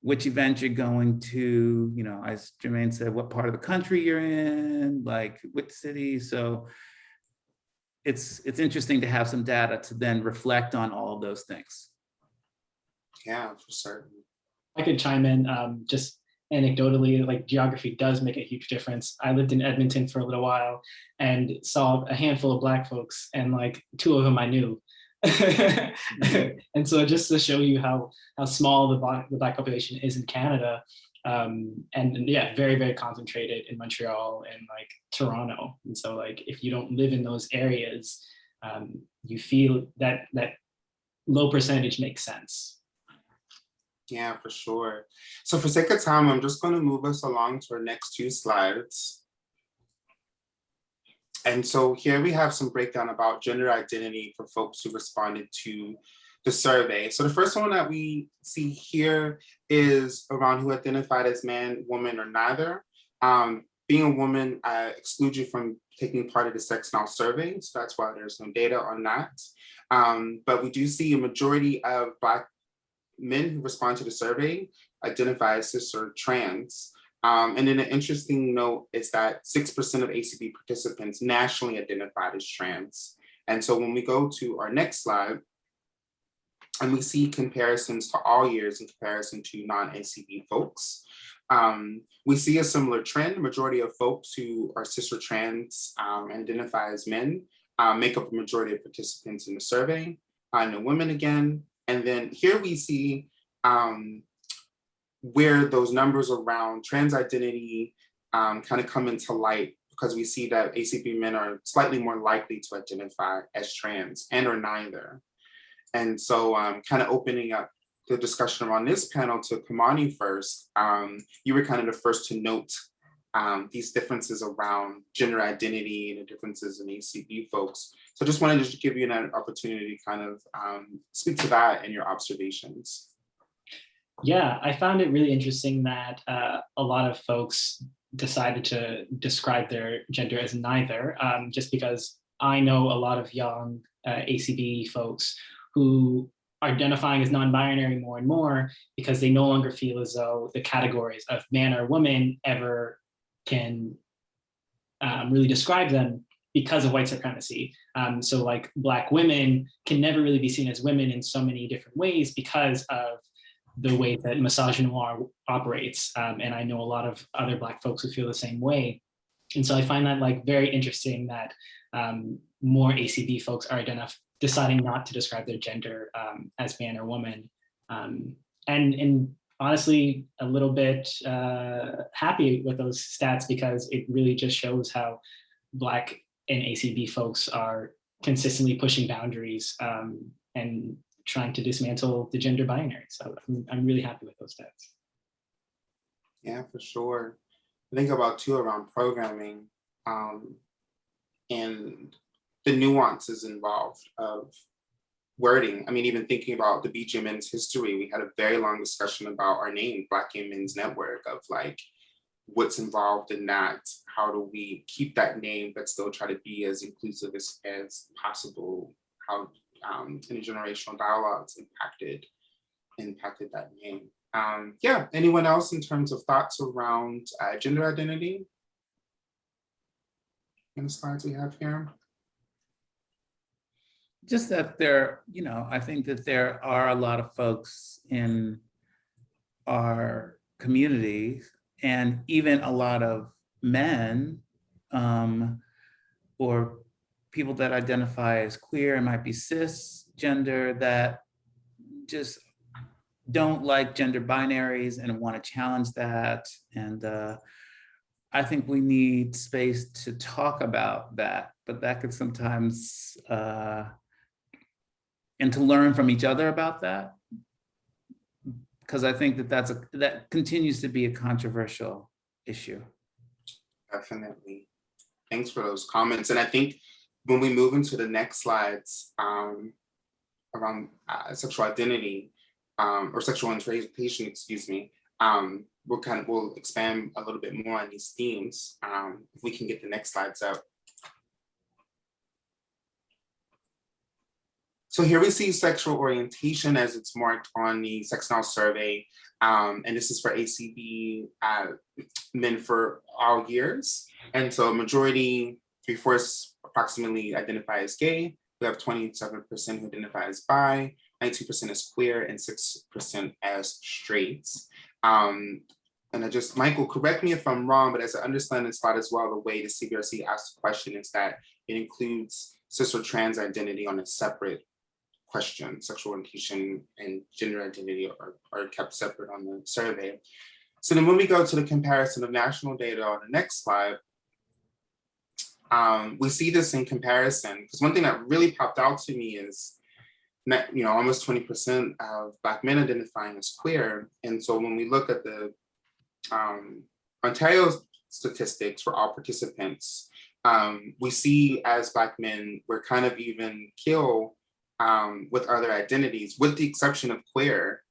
which event you're going to, you know, as Jermaine said, what part of the country you're in, like which city. So it's interesting to have some data to then reflect on all of those things. yeah, for certain. I could chime in just anecdotally, like geography does make a huge difference. I lived in Edmonton for a little while and saw a handful of Black folks, and like 2 of them I knew. And so just to show you how small the Black population is in Canada, and yeah, very, very concentrated in Montreal and like Toronto. And so like if you don't live in those areas, you feel that low percentage makes sense. Yeah, for sure. So for sake of time, I'm just going to move us along to our next 2 slides. And so here we have some breakdown about gender identity for folks who responded to the survey. So the first one that we see here is around who identified as man, woman, or neither. Being a woman excludes you from taking part of the SexNow survey. So that's why there's no data on that. But we do see a majority of Black men who respond to the survey identify as cis or trans. And then an interesting note is that 6% of ACB participants nationally identified as trans. And so when we go to our next slide, and we see comparisons to all years in comparison to non-ACB folks, we see a similar trend. The majority of folks who are cis or trans identify as men make up a majority of participants in the survey. No women again. And then here we see where those numbers around trans identity kind of come into light, because we see that ACB men are slightly more likely to identify as trans and or neither. And so kind of opening up the discussion around this panel to Kimani first, you were kind of the first to note these differences around gender identity and the differences in ACB folks. So just wanted to give you an opportunity to kind of speak to that and your observations. Yeah, I found it really interesting that a lot of folks decided to describe their gender as neither, just because I know a lot of young ACB folks who are identifying as non-binary more and more because they no longer feel as though the categories of man or woman ever can really describe them because of white supremacy. So like Black women can never really be seen as women in so many different ways because of the way that misogynoir operates. And I know a lot of other Black folks who feel the same way. And so I find that like very interesting that more ACB folks are deciding not to describe their gender as man or woman. And honestly, a little bit happy with those stats because it really just shows how Black and ACB folks are consistently pushing boundaries and trying to dismantle the gender binary. So I'm really happy with those stats. Yeah, for sure. I think about too around programming and the nuances involved of wording. I mean, even thinking about the BGMN's history, we had a very long discussion about our name, Black Gay Men's Network, of like what's involved in that. How do we keep that name but still try to be as inclusive as possible? How intergenerational dialogues impacted that name. Yeah, anyone else in terms of thoughts around gender identity in the slides we have here? Just that there, I think that there are a lot of folks in our community and even a lot of men or people that identify as queer and might be cisgender that just don't like gender binaries and want to challenge that. And I think we need space to talk about that, but that could sometimes, and to learn from each other about that, because I think that that continues to be a controversial issue. Definitely. Thanks for those comments. And I think when we move into the next slides around sexual identity or sexual orientation, excuse me, we'll expand a little bit more on these themes. If we can get the next slides up. So here we see sexual orientation as it's marked on the SexNow survey. And this is for ACB men for all years. And so majority, 3/4 approximately identify as gay. We have 27% who identify as bi, 92% as queer, and 6% as straight. And Michael, correct me if I'm wrong, but as I understand this slide as well, the way the CBRC asked the question is that it includes cis or trans identity on a separate question. Sexual orientation and gender identity are kept separate on the survey. So then when we go to the comparison of national data on the next slide, we see this in comparison, because one thing that really popped out to me is that, almost 20% of Black men identifying as queer. And so when we look at the Ontario statistics for all participants, we see as Black men, we're kind of even kill with other identities, with the exception of queer,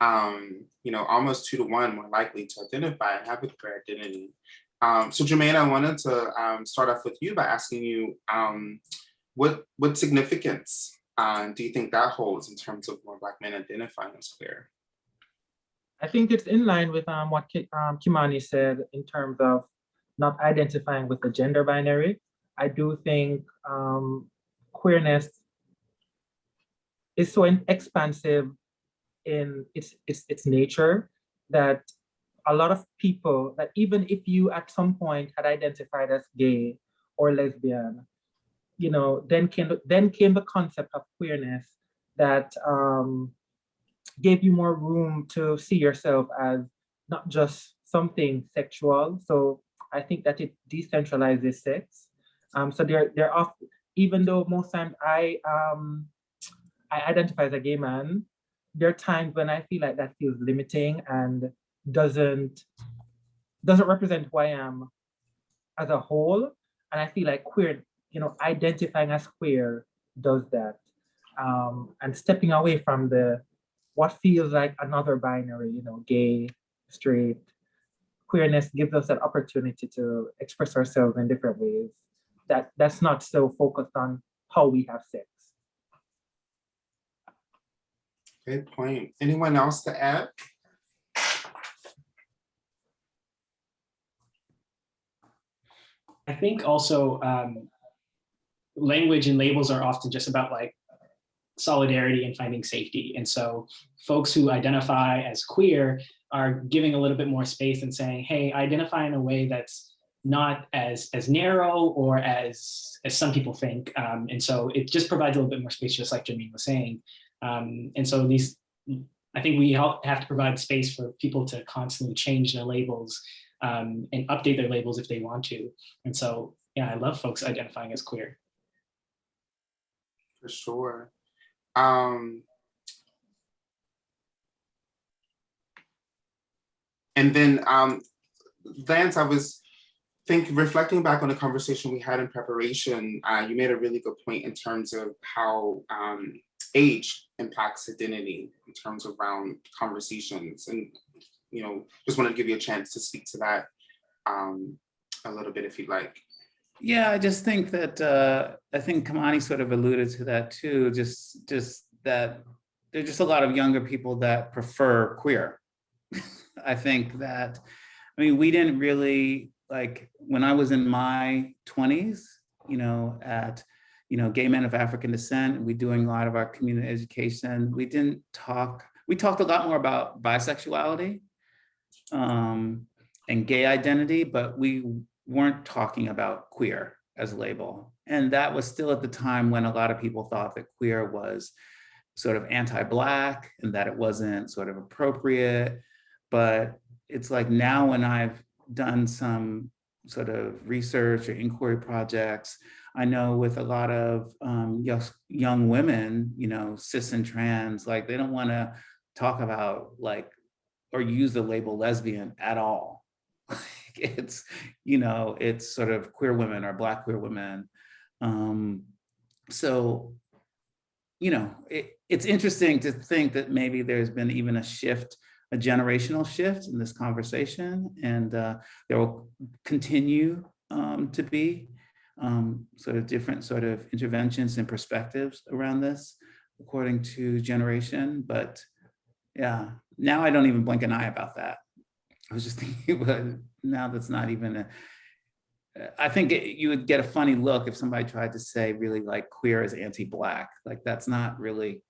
almost 2 to 1 more likely to identify and have a queer identity. So Jermaine, I wanted to start off with you by asking you, what significance do you think that holds in terms of more Black men identifying as queer? I think it's in line with what Kimani said in terms of not identifying with the gender binary. I do think queerness is so expansive in its nature that a lot of people, that even if you at some point had identified as gay or lesbian, then came the concept of queerness that gave you more room to see yourself as not just something sexual. So I think that it decentralizes sex. So they're often, even though most times I identify as a gay man, there are times when I feel like that feels limiting and doesn't represent who I am as a whole. And I feel like queer, identifying as queer does that. And stepping away from what feels like another binary, gay, straight. Queerness gives us that opportunity to express ourselves in different ways that's not so focused on how we have sex. Good point. Anyone else to add? I think also language and labels are often just about like solidarity and finding safety. And so folks who identify as queer are giving a little bit more space and saying, hey, identify in a way that's not as narrow or as some people think. And so it just provides a little bit more space, just like Jermaine was saying. And so I think we have to provide space for people to constantly change their labels and update their labels if they want to. And so, yeah, I love folks identifying as queer. For sure. And then, Lance, I was reflecting back on the conversation we had in preparation, you made a really good point in terms of how age impacts identity in terms of around conversations. And, just wanted to give you a chance to speak to that a little bit if you'd like. Yeah, I just think that, I think Kamani sort of alluded to that too, just that there's just a lot of younger people that prefer queer. I think that, we didn't really, like, when I was in my 20s, at, gay men of African descent, we doing a lot of our community education. We talked a lot more about bisexuality and gay identity, but we weren't talking about queer as a label. And that was still at the time when a lot of people thought that queer was sort of anti-Black and that it wasn't sort of appropriate. But it's like now when I've done some sort of research or inquiry projects, I know with a lot of young women, cis and trans, like they don't want to talk about or use the label lesbian at all. It's, it's sort of queer women or Black queer women. So, it's interesting to think that maybe there's been even a shift, a generational shift in this conversation, and there will continue to be sort of different sort of interventions and perspectives around this according to generation. But yeah, now I don't even blink an eye about that. I was just thinking, but now that's not even I think you would get a funny look if somebody tried to say really like queer is anti-Black. Like that's not really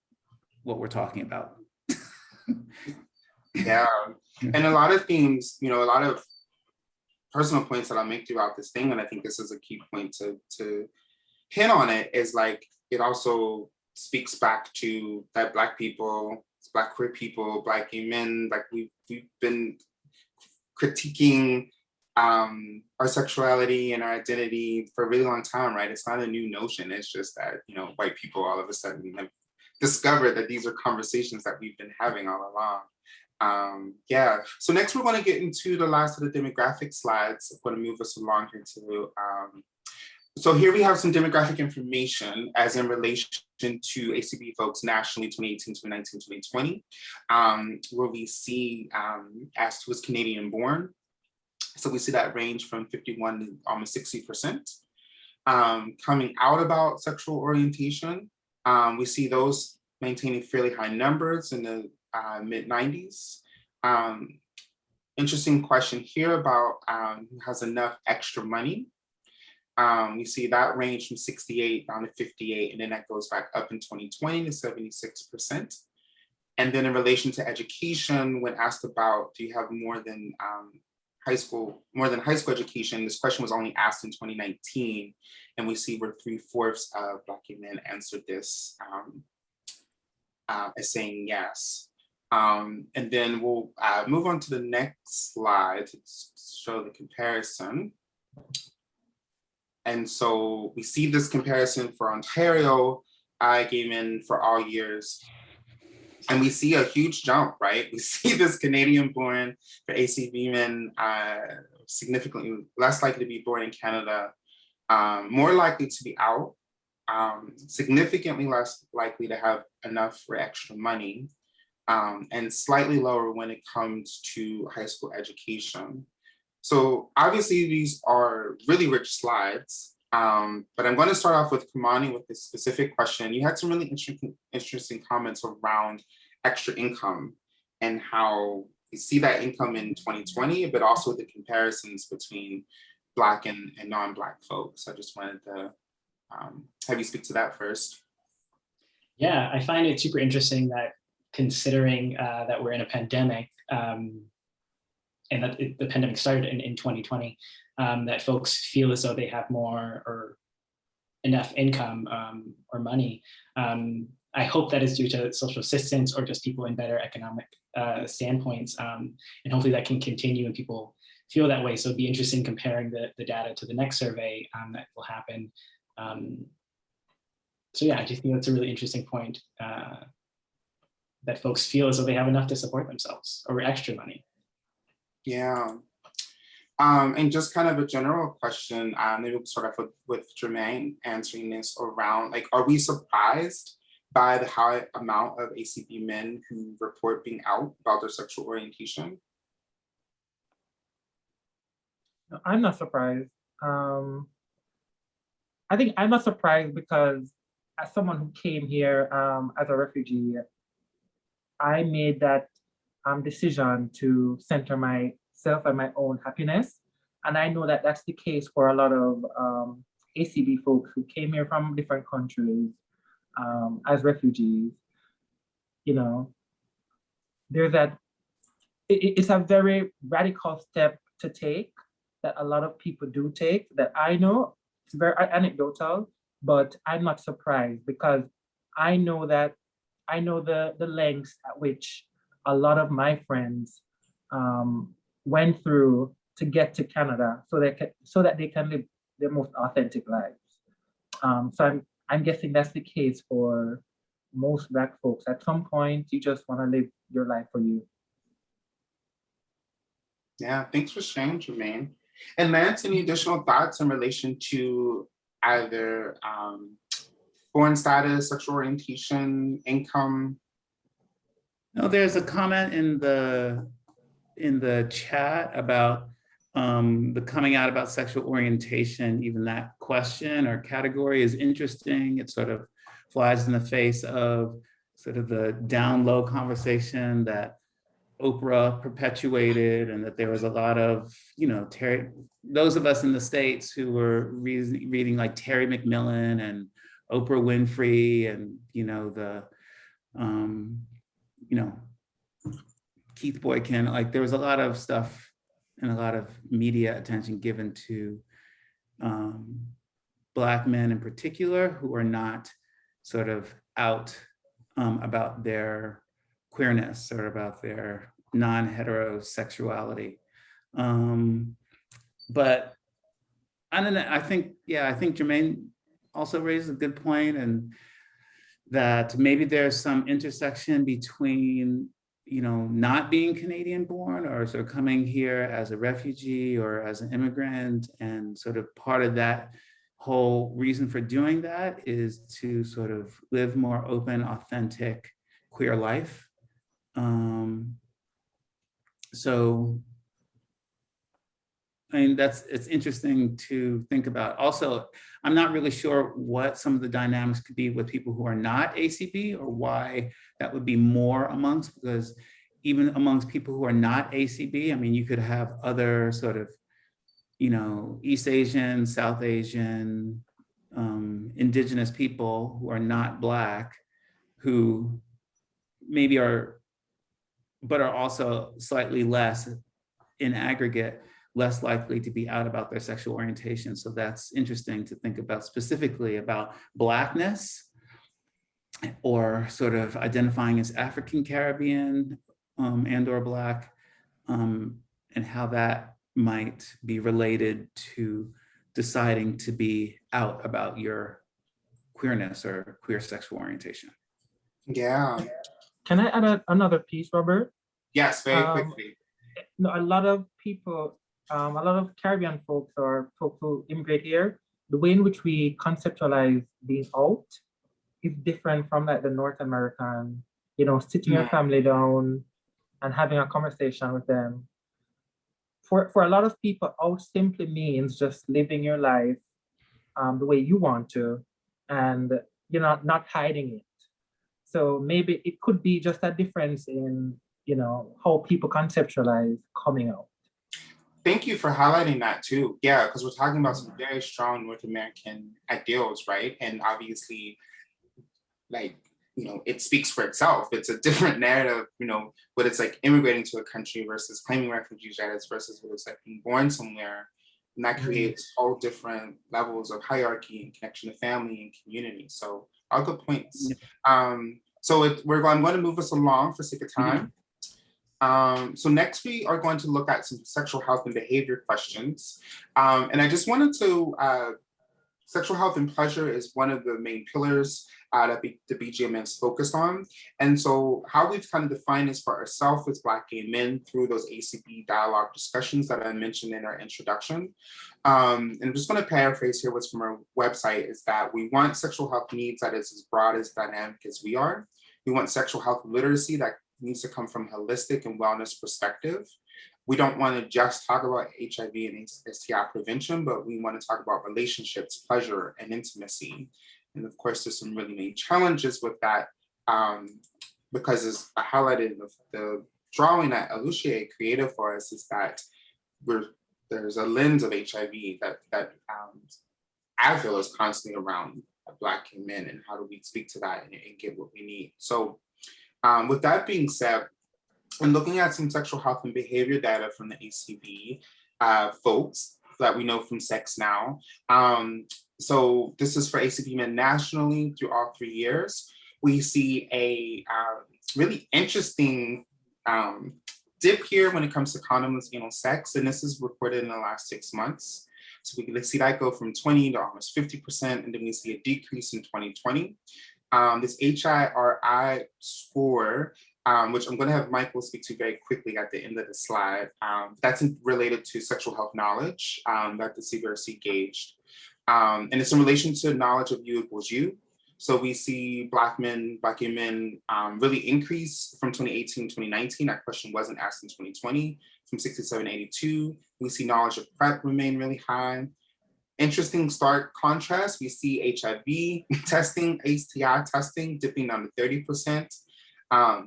what we're talking about. Yeah, and a lot of themes, a lot of personal points that I'll make throughout this thing, and I think this is a key point to hit on it, is like, it also speaks back to that Black people, Black queer people, Black gay men, like we've been critiquing our sexuality and our identity for a really long time, right? It's not a new notion. It's just that, white people all of a sudden have discovered that these are conversations that we've been having all along. Yeah, so next we're going to get into the last of the demographic slides. I'm going to move us along here to, so here we have some demographic information as in relation to ACB folks nationally, 2018, 2019, 2020, where we see as who is Canadian born. So we see that range from 51 to almost 60%. Coming out about sexual orientation, we see those maintaining fairly high numbers in the mid 90s. Interesting question here about who has enough extra money. We see that range from 68 down to 58, and then that goes back up in 2020 to 76%. And then in relation to education, when asked about, do you have more than high school education, this question was only asked in 2019, and we see where 3/4 of Black gay men answered this as saying yes. And then we'll move on to the next slide to show the comparison. And so we see this comparison for Ontario gay men for all years. And we see a huge jump, right? We see this Canadian born for ACB men significantly less likely to be born in Canada, more likely to be out, significantly less likely to have enough for extra money, and slightly lower when it comes to high school education. So obviously these are really rich slides, but I'm going to start off with Kamani with this specific question. You had some really interesting comments around extra income and how you see that income in 2020, but also the comparisons between Black and non-Black folks. I just wanted to have you speak to that first. Yeah, I find it super interesting that considering that we're in a pandemic, and that the pandemic started in 2020, that folks feel as though they have more or enough income or money. I hope that is due to social assistance or just people in better economic standpoints. And hopefully that can continue and people feel that way. So it'd be interesting comparing the data to the next survey that will happen. So yeah, I just think that's a really interesting point, that folks feel as though they have enough to support themselves or extra money. Yeah. And just kind of a general question, maybe we'll start off with Jermaine answering this around, like, are we surprised by the high amount of ACB men who report being out about their sexual orientation? I'm not surprised. I think I'm not surprised because as someone who came here as a refugee, I made that decision to center myself and my own happiness. And I know that that's the case for a lot of ACB folks who came here from different countries as refugees. You know, there's that, it's a very radical step to take that a lot of people do take that I know. It's very anecdotal, but I'm not surprised because I know that I know the lengths at which a lot of my friends went through to get to Canada so that they can live their most authentic lives. So I'm guessing that's the case for most Black folks. At some point, you just want to live your life for you. Yeah, thanks for sharing, Jermaine. And Lance, any additional thoughts in relation to either foreign status, sexual orientation, income? No, there's a comment in the chat about the coming out about sexual orientation. Even that question or category is interesting. It sort of flies in the face of sort of the down low conversation that Oprah perpetuated, and that there was a lot of, you know, those of us in the States who were reading like Terry McMillan and Oprah Winfrey and, you know, Keith Boykin, like there was a lot of stuff and a lot of media attention given to Black men in particular who are not sort of out about their queerness or about their non-heterosexuality. But I don't know, I think Jermaine also raises a good point, and that maybe there's some intersection between, you know, not being Canadian born or sort of coming here as a refugee or as an immigrant, and sort of part of that whole reason for doing that is to sort of live more open, authentic, queer life. So, I mean, it's interesting to think about. Also, I'm not really sure what some of the dynamics could be with people who are not ACB, or why that would be more amongst, because even amongst people who are not ACB, I mean, you could have other sort of, you know, East Asian, South Asian, indigenous people who are not Black, who maybe are, but are also slightly less in aggregate, less likely to be out about their sexual orientation. So that's interesting to think about, specifically about Blackness, or sort of identifying as African Caribbean and or Black, and how that might be related to deciding to be out about your queerness or queer sexual orientation. Yeah. Can I add another piece, Robert? Yes, very quickly. No, a lot of people, a lot of Caribbean folks or folks who immigrate here, the way in which we conceptualize being out is different from like the North American, you know, sitting your family down and having a conversation with them. For a lot of people, out simply means just living your life the way you want to, and you're not hiding it. So maybe it could be just a difference in, you know, how people conceptualize coming out. Thank you for highlighting that too. Yeah, because we're talking about some very strong North American ideals, right? And obviously, like, you know, it speaks for itself. It's a different narrative, you know, what it's like immigrating to a country versus claiming refugee status versus what it's like being born somewhere. And that creates all different levels of hierarchy and connection to family and community. So all good points. I'm going to move us along for sake of time. So next we are going to look at some sexual health and behavior questions. And I just wanted to Sexual health and pleasure is one of the main pillars that the BGMN is focused on. And so how we've kind of defined this for ourselves as Black gay men through those ACP dialogue discussions that I mentioned in our introduction. And I'm just going to paraphrase here what's from our website is that we want sexual health needs that is as broad as dynamic as we are. We want sexual health literacy that needs to come from a holistic and wellness perspective. We don't want to just talk about HIV and STI prevention, but we want to talk about relationships, pleasure, and intimacy. And of course, there's some really main challenges with that because as I highlighted in the drawing that Alucia created for us is that there's a lens of HIV that I feel is constantly around Black gay men, and how do we speak to that and get what we need. So with that being said, and looking at some sexual health and behavior data from the ACB folks that we know from SexNow. So this is for ACB men nationally through all 3 years. We see a really interesting dip here when it comes to condomless anal sex, and this is reported in the last 6 months. So we can see that go from 20 to almost 50%, and then we see a decrease in 2020. This HIRI score, which I'm going to have Michael speak to very quickly at the end of the slide, that's related to sexual health knowledge that the CBRC gauged. And it's in relation to knowledge of you equals you. So we see Black gay men really increase from 2018 to 2019. That question wasn't asked in 2020, from 6782. We see knowledge of PrEP remain really high. Interesting stark contrast, we see HIV testing, STI testing dipping down to 30%.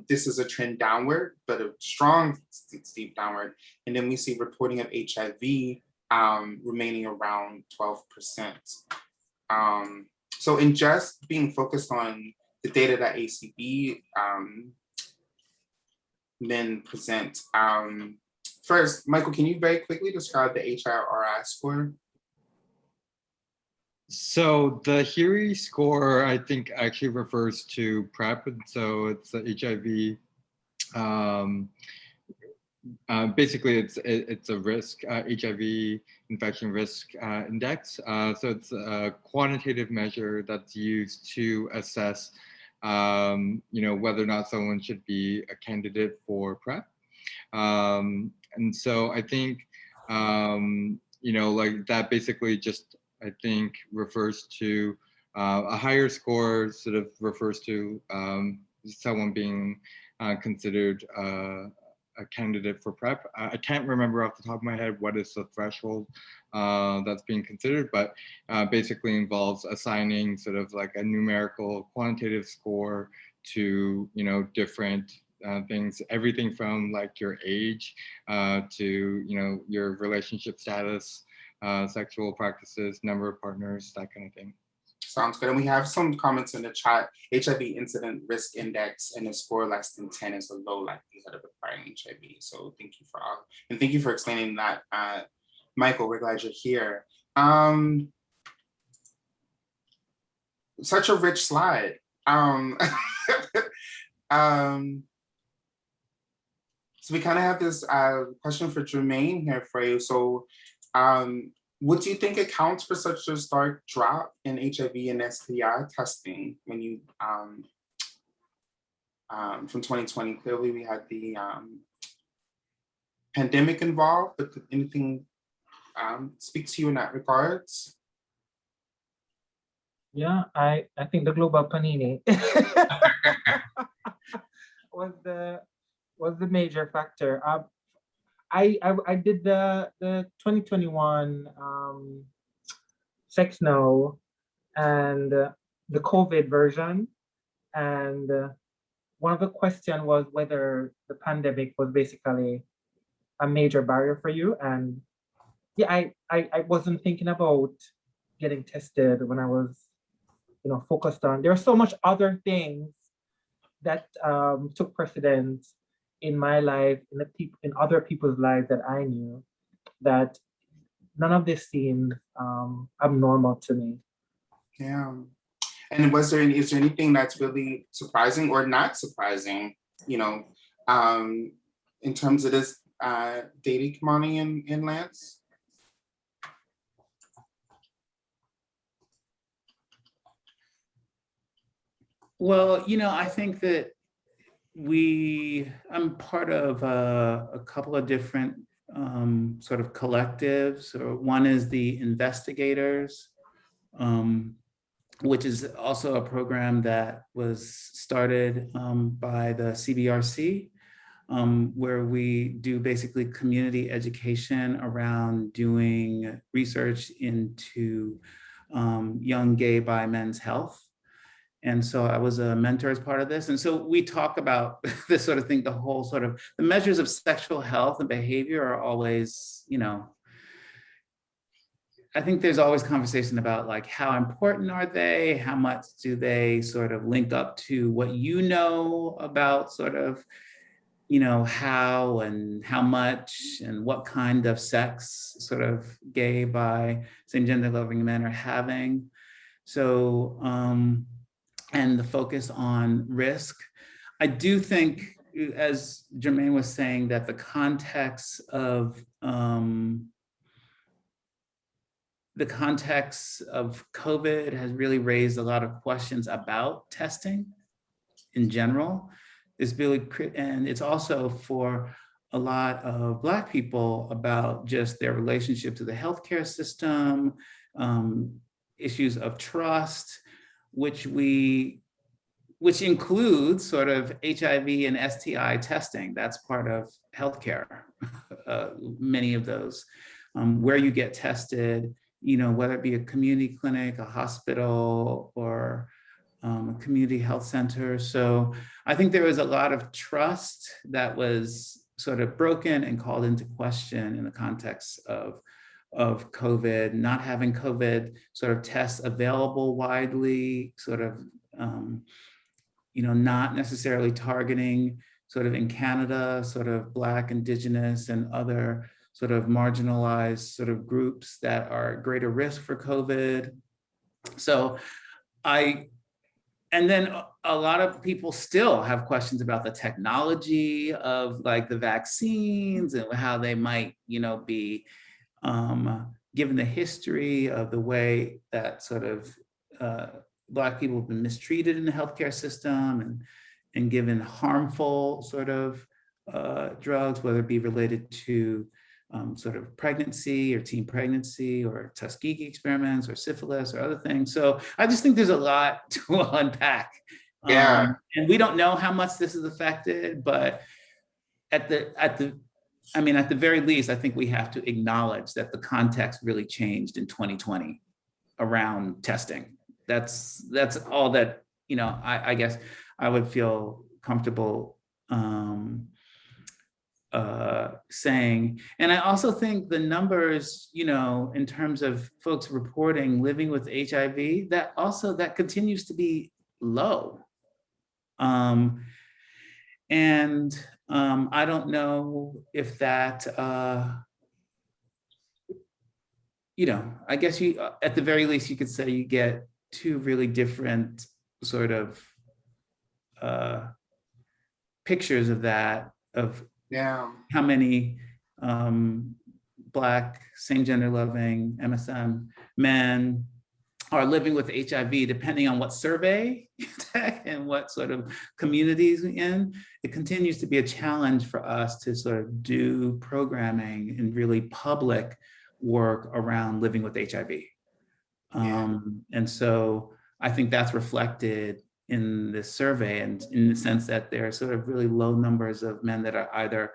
This is a trend downward, but a strong, steep downward. And then we see reporting of HIV remaining around 12%. So in just being focused on the data that ACB men present, first, Michael, can you very quickly describe the HIRI score? So the HIRI score, I think, actually refers to PrEP, and so it's the HIV. Basically, it's a risk HIV infection risk index. So it's a quantitative measure that's used to assess, whether or not someone should be a candidate for PrEP. And so I think, like that basically just, I think, refers to a higher score, sort of refers to someone being considered a candidate for PrEP. I can't remember off the top of my head what is the threshold that's being considered, but basically involves assigning sort of like a numerical quantitative score to, different things, everything from like your age to, your relationship status, sexual practices, number of partners, that kind of thing. Sounds good. And we have some comments in the chat. HIV incident risk index and a score less than 10 is a low likelihood of acquiring HIV. So thank you for all, and thank you for explaining that, Michael. We're glad you're here. Such a rich slide. So we kind of have this question for Jermaine here for you. So what do you think accounts for such a stark drop in HIV and STI testing when you, from 2020, clearly we had the pandemic involved, but could anything speak to you in that regards? Yeah, I think the global panini was the major factor. I did the 2021 SexNow and the COVID version, and one of the questions was whether the pandemic was basically a major barrier for you. And yeah, I wasn't thinking about getting tested when I was, focused on. There are so much other things that took precedence in my life, in other people's lives that I knew, that none of this seemed abnormal to me. Yeah. And is there anything that's really surprising or not surprising, in terms of this data, Kimani and Lance? Well, I think that I'm part of a couple of different sort of collectives. Or one is the Investigators, which is also a program that was started by the CBRC, where we do basically community education around doing research into young gay bi men's health. And so I was a mentor as part of this. And so we talk about this sort of thing, the whole sort of the measures of sexual health and behavior are always, I think there's always conversation about like, how important are they? How much do they sort of link up to what you know about sort of, how and how much and what kind of sex sort of gay, bi, same gender loving men are having. So, and the focus on risk. I do think, as Jermaine was saying, that the context of COVID has really raised a lot of questions about testing in general. And it's also for a lot of Black people about just their relationship to the healthcare system, issues of trust, which includes sort of HIV and STI testing. That's part of healthcare, many of those, where you get tested, whether it be a community clinic, a hospital, or a community health center. So I think there was a lot of trust that was sort of broken and called into question in the context of COVID, not having COVID sort of tests available widely, sort of, not necessarily targeting sort of in Canada, sort of Black, Indigenous, and other sort of marginalized sort of groups that are at greater risk for COVID. So and then a lot of people still have questions about the technology of like the vaccines and how they might, be given the history of the way that sort of Black people have been mistreated in the healthcare system and given harmful sort of drugs, whether it be related to sort of pregnancy or teen pregnancy or Tuskegee experiments or syphilis or other things. So I just think there's a lot to unpack. Yeah. And we don't know how much this is affected, but at the very least, I think we have to acknowledge that the context really changed in 2020 around testing. That's all that, I guess I would feel comfortable saying. And I also think the numbers, in terms of folks reporting living with HIV, that continues to be low. I don't know if that, I guess at the very least, you could say you get two really different sort of pictures of that, of how many Black, same gender loving MSM men are living with HIV, depending on what survey you take and what sort of communities we're in. It continues to be a challenge for us to sort of do programming and really public work around living with HIV. And so I think that's reflected in this survey, and in the sense that there are sort of really low numbers of men that are either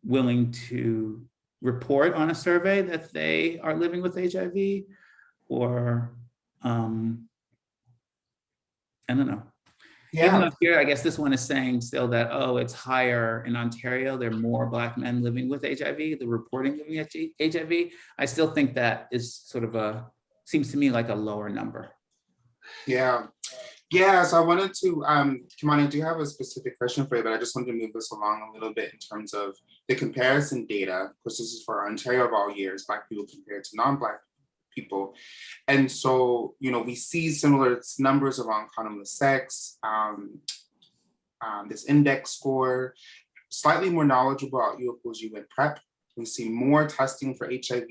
willing to report on a survey that they are living with HIV, or I don't know. Even though here, I guess this one is saying still that, it's higher in Ontario. There are more Black men living with HIV, the reporting living with HIV. I still think that is sort of seems to me like a lower number. Yeah, so I wanted to, Kimani, I do have a specific question for you, but I just wanted to move this along a little bit in terms of the comparison data, because this is for Ontario of all years, Black people compared to non-Black people. And so, we see similar numbers around condomless sex, this index score, slightly more knowledgeable about U equals U in PrEP. We see more testing for HIV,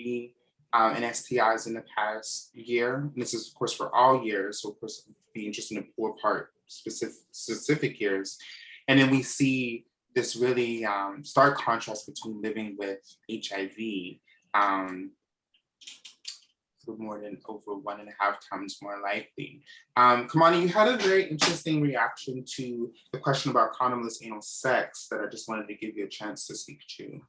and STIs in the past year. And this is, of course, for all years. So, of course, it'd be interesting to pull apart specific years. And then we see this really stark contrast between living with HIV more than over 1.5 times more likely. Kamani, you had a very interesting reaction to the question about condomless anal sex that I just wanted to give you a chance to speak to.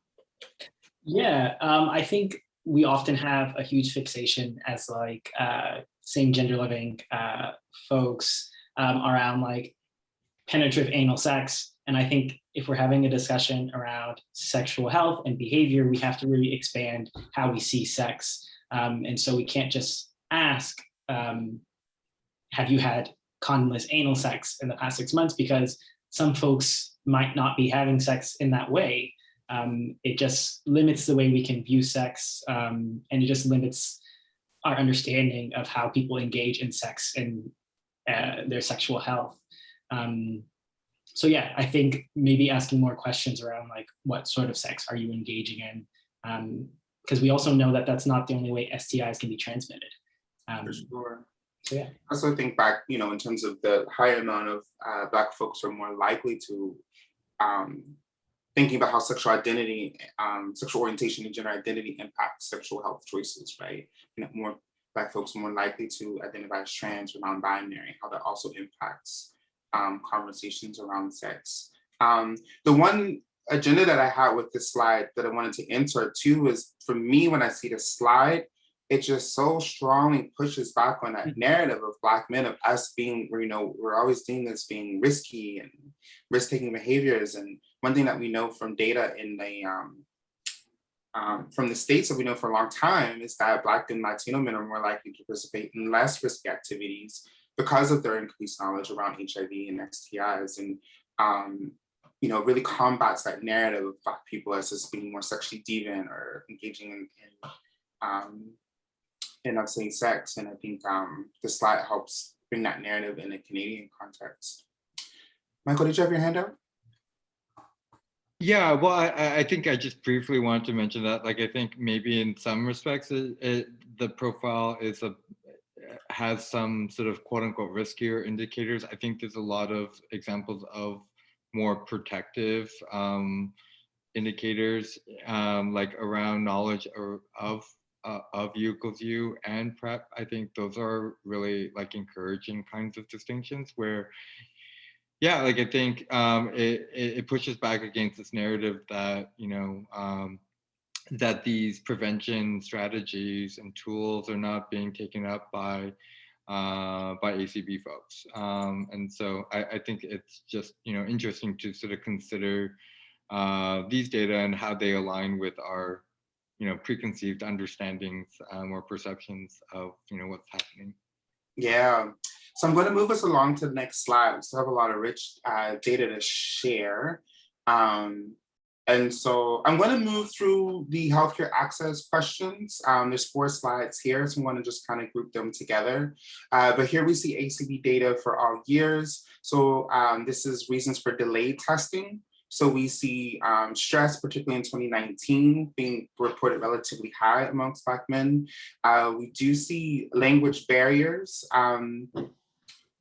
Yeah, I think we often have a huge fixation as like same gender living folks around like penetrative anal sex. And I think if we're having a discussion around sexual health and behavior, we have to really expand how we see sex. And so we can't just ask, have you had condomless anal sex in the past 6 months? Because some folks might not be having sex in that way. It just limits the way we can view sex, and it just limits our understanding of how people engage in sex and their sexual health. So yeah, I think maybe asking more questions around like, what sort of sex are you engaging in? Because we also know that that's not the only way STIs can be transmitted. For sure. So yeah. I also think back, in terms of the higher amount of Black folks are more likely to thinking about how sexual identity, sexual orientation and gender identity impact sexual health choices, right? More Black folks are more likely to identify as trans or non-binary, how that also impacts conversations around sex. The one agenda that I had with this slide that I wanted to insert too is, for me, when I see the slide, it just so strongly pushes back on that narrative of Black men of us being, we're always deemed as being risky and risk-taking behaviors. And one thing that we know from data in the from the States that we know for a long time is that Black and Latino men are more likely to participate in less risky activities because of their increased knowledge around HIV and STIs, and really combats that narrative of Black people as just being more sexually deviant or engaging in obscene sex. And I think the slide helps bring that narrative in a Canadian context. Michael, did you have your hand up? Yeah, well, I think I just briefly wanted to mention that, like, I think maybe in some respects, the profile has some sort of quote unquote riskier indicators. I think there's a lot of examples of more protective indicators, like around knowledge of U equals U and PrEP. I think those are really like encouraging kinds of distinctions where, yeah, like I think it pushes back against this narrative that, that these prevention strategies and tools are not being taken up by ACB folks. And so I think it's just, interesting to sort of consider these data and how they align with our, preconceived understandings or perceptions of, what's happening. Yeah, so I'm going to move us along to the next slide. So I have a lot of rich data to share. And so I'm going to move through the healthcare access questions. There's 4 slides here, so I want to just kind of group them together. But here we see ACB data for all years. So this is reasons for delayed testing. So we see stress, particularly in 2019, being reported relatively high amongst Black men. We do see language barriers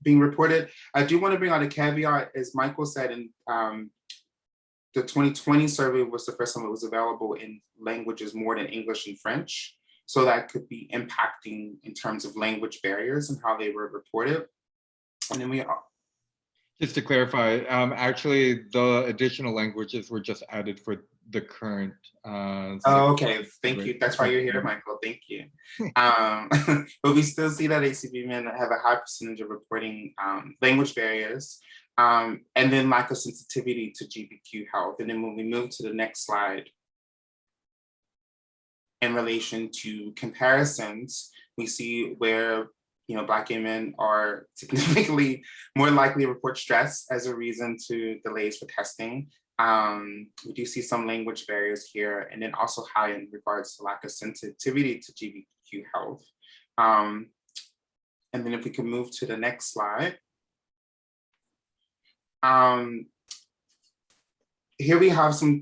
being reported. I do want to bring out a caveat, as Michael said, in the 2020 survey was the first time it was available in languages more than English and French. So that could be impacting in terms of language barriers and how they were reported. And then just to clarify, actually, the additional languages were just added for the current. Oh, okay. Thank you. That's why you're here, Michael. Thank you. But we still see that ACB men have a high percentage of reporting language barriers, and then lack of sensitivity to GBQ health. And then when we move to the next slide, in relation to comparisons, we see where Black gay men are significantly more likely to report stress as a reason to delays for testing. We do see some language barriers here, and then also high in regards to lack of sensitivity to GBQ health. And then if we can move to the next slide. Here we have some,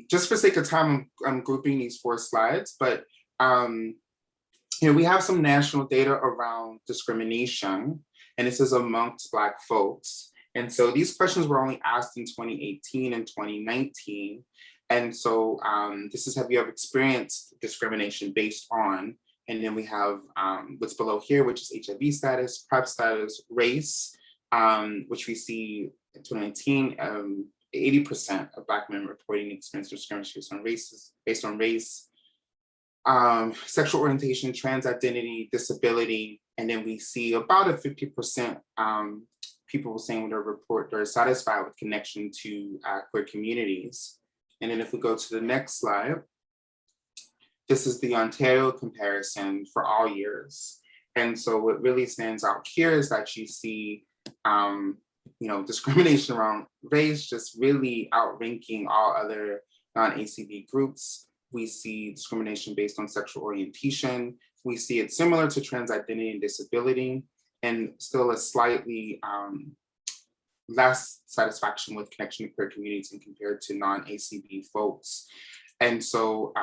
just for sake of time, I'm grouping these 4 slides, but Here we have some national data around discrimination, and this is amongst Black folks. And so these questions were only asked in 2018 and 2019. And so this is, have you ever experienced discrimination based on, and then we have what's below here, which is HIV status, PrEP status, race, which we see in 2019, 80% of Black men reporting experience discrimination based on race, sexual orientation, trans identity, disability, and then we see about a 50% people saying their report they're satisfied with connection to queer communities. And then if we go to the next slide, this is the Ontario comparison for all years. And so what really stands out here is that you see, discrimination around race just really outranking all other non-ACB groups. We see discrimination based on sexual orientation. We see it similar to trans identity and disability, and still a slightly less satisfaction with connection to queer communities and compared to non-ACB folks. And so,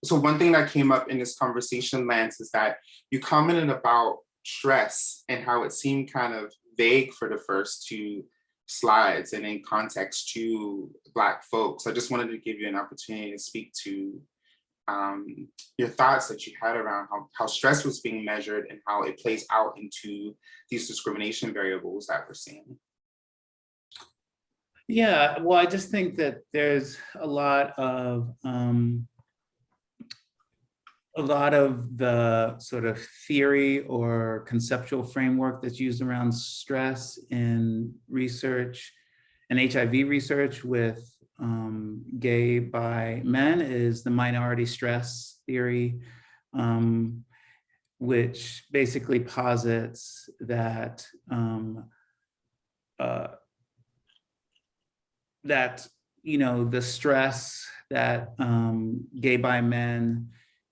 so one thing that came up in this conversation, Lance, is that you commented about stress and how it seemed kind of vague for the first two slides and in context to Black folks. I just wanted to give you an opportunity to speak to your thoughts that you had around how stress was being measured and how it plays out into these discrimination variables that we're seeing. Yeah, well, I just think that there's a lot of the sort of theory or conceptual framework that's used around stress in research and HIV research with gay, bi men is the minority stress theory, which basically posits that the stress that gay, bi men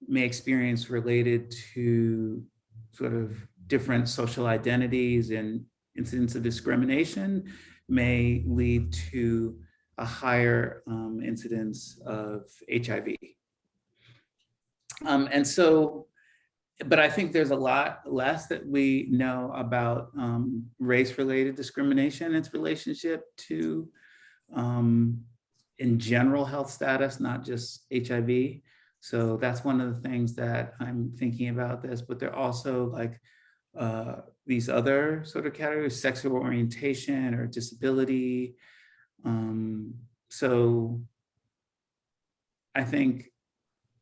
may experience related to sort of different social identities and incidents of discrimination may lead to a higher incidence of HIV. And so, but I think there's a lot less that we know about race-related discrimination and its relationship to, in general, health status, not just HIV. So that's one of the things that I'm thinking about this, but there are also like these other sort of categories, sexual orientation or disability. So I think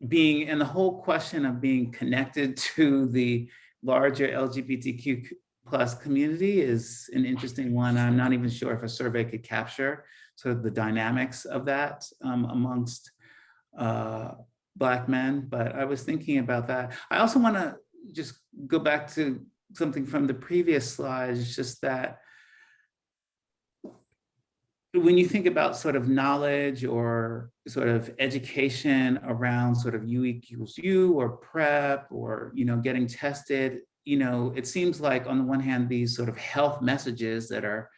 being, and the whole question of being connected to the larger LGBTQ plus community is an interesting one. I'm not even sure if a survey could capture sort of the dynamics of that amongst Black men, but I was thinking about that. I also want to just go back to something from the previous slides, just that when you think about sort of knowledge or sort of education around sort of U equals U or PrEP or, getting tested, it seems like on the one hand, these sort of health messages that are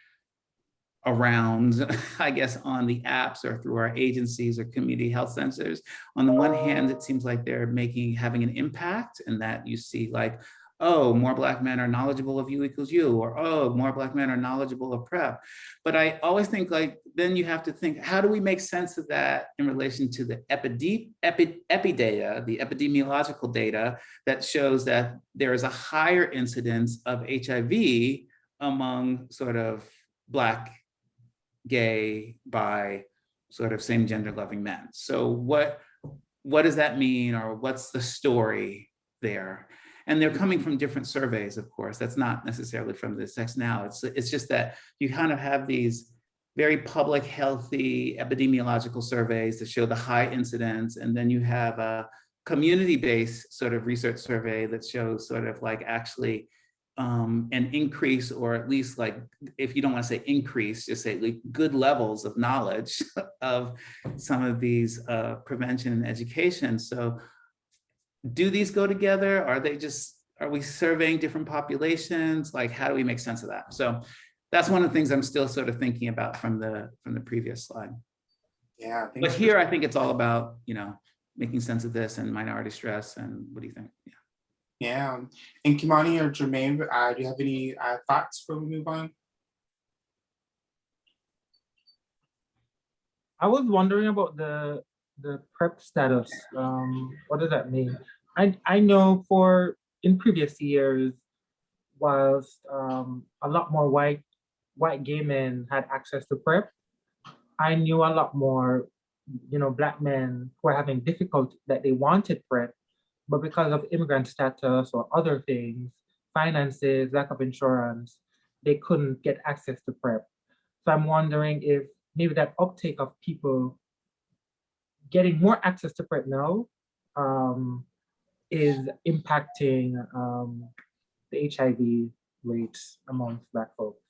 around, I guess, on the apps or through our agencies or community health centers. On the one hand, it seems like they're having an impact, and that you see like, oh, more Black men are knowledgeable of U equals U, or oh, more Black men are knowledgeable of PrEP. But I always think like, then you have to think, how do we make sense of that in relation to the epi data, the epidemiological data that shows that there is a higher incidence of HIV among sort of Black, gay, bi, sort of same gender loving men. So what does that mean, or what's the story there? And they're coming from different surveys, of course. That's not necessarily from the SexNow. It's just that you kind of have these very public, healthy epidemiological surveys that show the high incidence, and then you have a community-based sort of research survey that shows sort of like actually an increase, or at least like, if you don't want to say increase, just say like good levels of knowledge of some of these prevention and education. So do these go together? Are we surveying different populations? Like, how do we make sense of that? So that's one of the things I'm still sort of thinking about from the previous slide. Yeah, But here, I think it's all about, making sense of this and minority stress. And what do you think? Yeah. Yeah, and Kimani or Jermaine, do you have any thoughts before we move on? I was wondering about the PrEP status. What does that mean? I know in previous years, whilst a lot more white gay men had access to PrEP, I knew a lot more, Black men who were having difficulty that they wanted PrEP, but because of immigrant status or other things, finances, lack of insurance, they couldn't get access to PrEP. So I'm wondering if maybe that uptake of people getting more access to PrEP now is impacting the HIV rates amongst Black folks.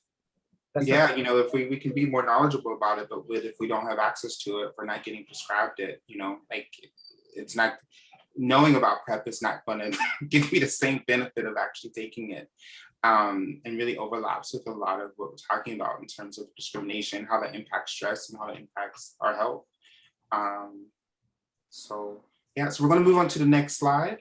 Yeah, if we can be more knowledgeable about it, but if we don't have access to it, we're not getting prescribed it, it's not, knowing about PrEP is not going to give me the same benefit of actually taking it. And really overlaps with a lot of what we're talking about in terms of discrimination, how that impacts stress and how that impacts our health. So we're going to move on to the next slide.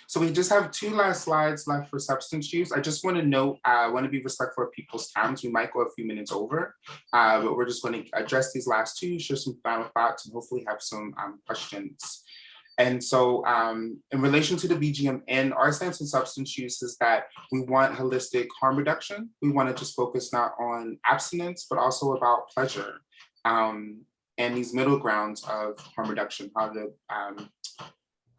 So we just have 2 last slides left for substance use. I just want to note, I want to be respectful of people's times. We might go a few minutes over, but we're just going to address these last 2, share some final thoughts, and hopefully have some questions. And so in relation to the BGMN, our stance on substance use is that we want holistic harm reduction. We want to just focus not on abstinence, but also about pleasure and these middle grounds of harm reduction, how to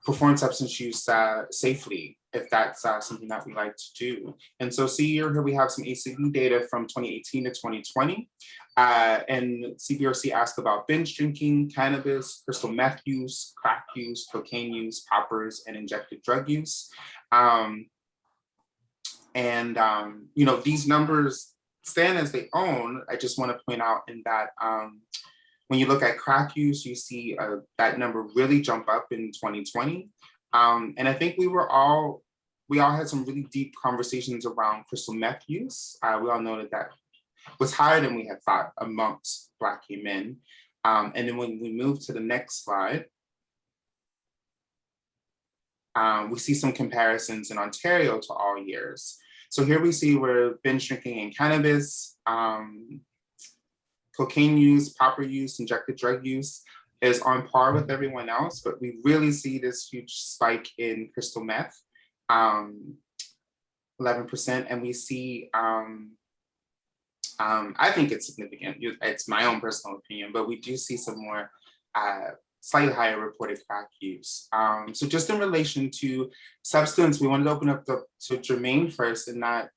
perform substance use safely, if that's something that we like to do. And so see here we have some ACB data from 2018 to 2020. And CBRC asked about binge drinking, cannabis, crystal meth use, crack use, cocaine use, poppers, and injected drug use. These numbers stand as they own. I just want to point out in that when you look at crack use, you see that number really jump up in 2020. And I think we all had some really deep conversations around crystal meth use. We all know that was higher than we had thought amongst Black gay men. And then when we move to the next slide, we see some comparisons in Ontario to all years. So here we see where binge drinking and cannabis, cocaine use, popper use, injected drug use is on par with everyone else, but we really see this huge spike in crystal meth, 11%, and we see, I think it's significant, it's my own personal opinion, but we do see some more slightly higher reported crack use. So just in relation to substance, we wanted to open up to Jermaine first, and that,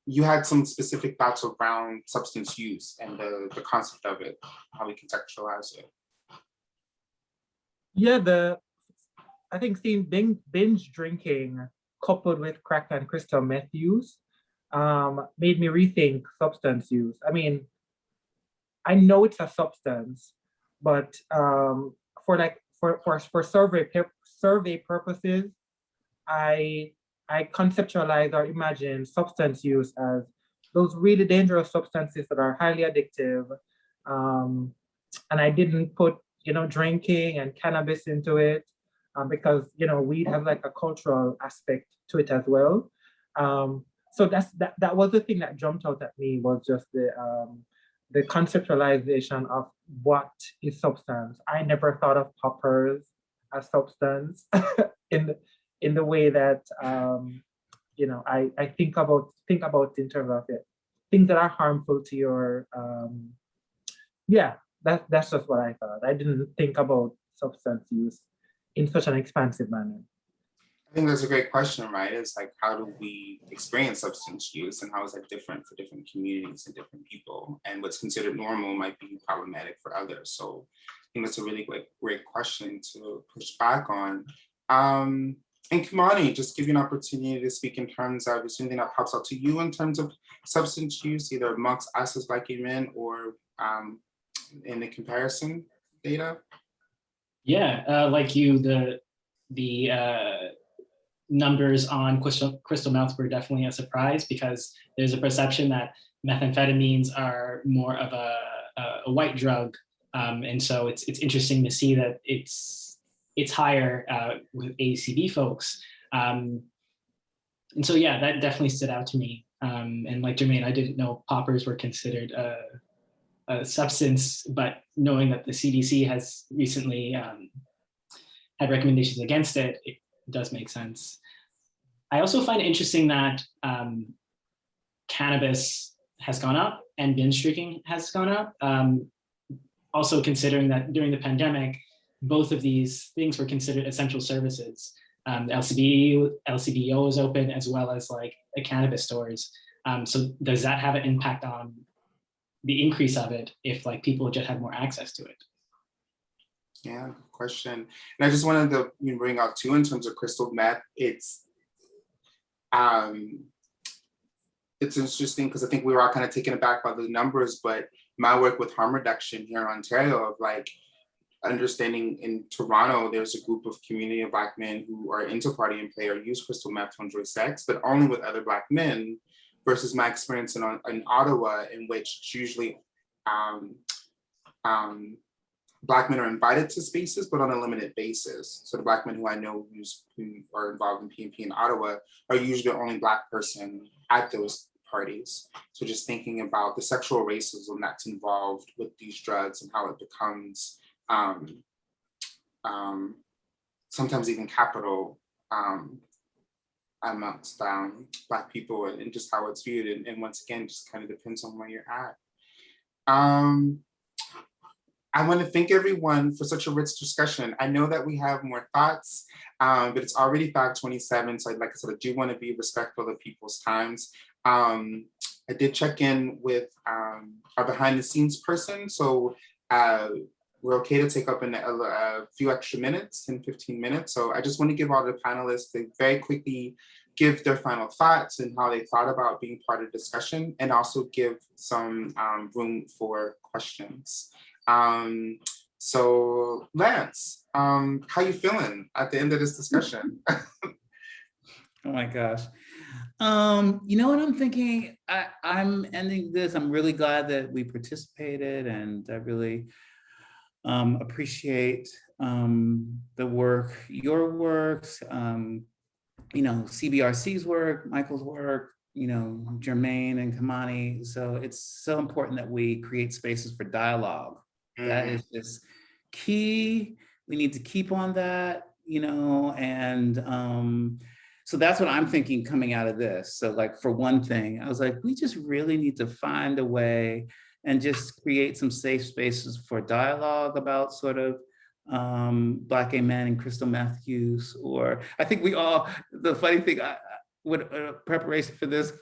you had some specific thoughts around substance use and the concept of it, how we contextualize it. Yeah, I think seeing binge drinking coupled with crack and crystal meth use made me rethink substance use. I mean, I know it's a substance, but for survey purposes, I conceptualize or imagine substance use as those really dangerous substances that are highly addictive. And I didn't put, drinking and cannabis into it because, weed have like a cultural aspect to it as well. So that was the thing that jumped out at me, was just the conceptualization of what is substance. I never thought of poppers as substance in the way that I think about in terms of it, things that are harmful to your that's just what I thought. I didn't think about substance use in such an expansive manner. I think that's a great question, right? It's like, how do we experience substance use, and how is that different for different communities and different people? And what's considered normal might be problematic for others. So I think that's a really great question to push back on. And Kimani, just give you an opportunity to speak in terms of, is anything that pops out to you in terms of substance use, either amongst us as Black gay men or in the comparison data? Yeah, like you, numbers on crystal meth were definitely a surprise, because there's a perception that methamphetamines are more of a white drug. And so it's interesting to see that it's higher with ACB folks. And so, yeah, that definitely stood out to me. And like Jermaine, I didn't know poppers were considered a substance, but knowing that the CDC has recently had recommendations against it, it does make sense. I also find it interesting that cannabis has gone up and binge drinking has gone up. Also considering that during the pandemic, both of these things were considered essential services. The LCBO is open, as well as like the cannabis stores. So does that have an impact on the increase of it if like people just had more access to it? Yeah, good question. And I just wanted to bring out too, in terms of crystal meth, it's interesting because I think we were all kind of taken aback by the numbers, but my work with harm reduction here in Ontario, of like understanding in Toronto, there's a group of community of Black men who are into party and play or use crystal meth to enjoy sex, but only with other Black men, versus my experience in Ottawa, in which it's usually Black men are invited to spaces, but on a limited basis. So the Black men who I know who are involved in PNP in Ottawa are usually the only Black person at those parties. So just thinking about the sexual racism that's involved with these drugs and how it becomes sometimes even capital amongst Black people, and just how it's viewed. And once again, just kind of depends on where you're at. I want to thank everyone for such a rich discussion. I know that we have more thoughts, but it's already 5:27. So like I said, I do want to be respectful of people's times. I did check in with our behind the scenes person. So we're okay to take up a few extra minutes, 10, 15 minutes. So I just want to give all the panelists to very quickly give their final thoughts and how they thought about being part of the discussion, and also give some room for questions. So Lance, how you feeling at the end of this discussion? Oh my gosh. You know what I'm thinking? I'm ending this. I'm really glad that we participated, and I really appreciate the work, your works, CBRC's work, Michael's work, Jermaine and Kamani. So it's so important that we create spaces for dialogue. That is just key. We need to keep on that, and so that's what I'm thinking coming out of this. So like, for one thing, I was like, we just really need to find a way and just create some safe spaces for dialogue about sort of Black gay men and crystal meth use. Or I think we all, the funny thing, with preparation for this,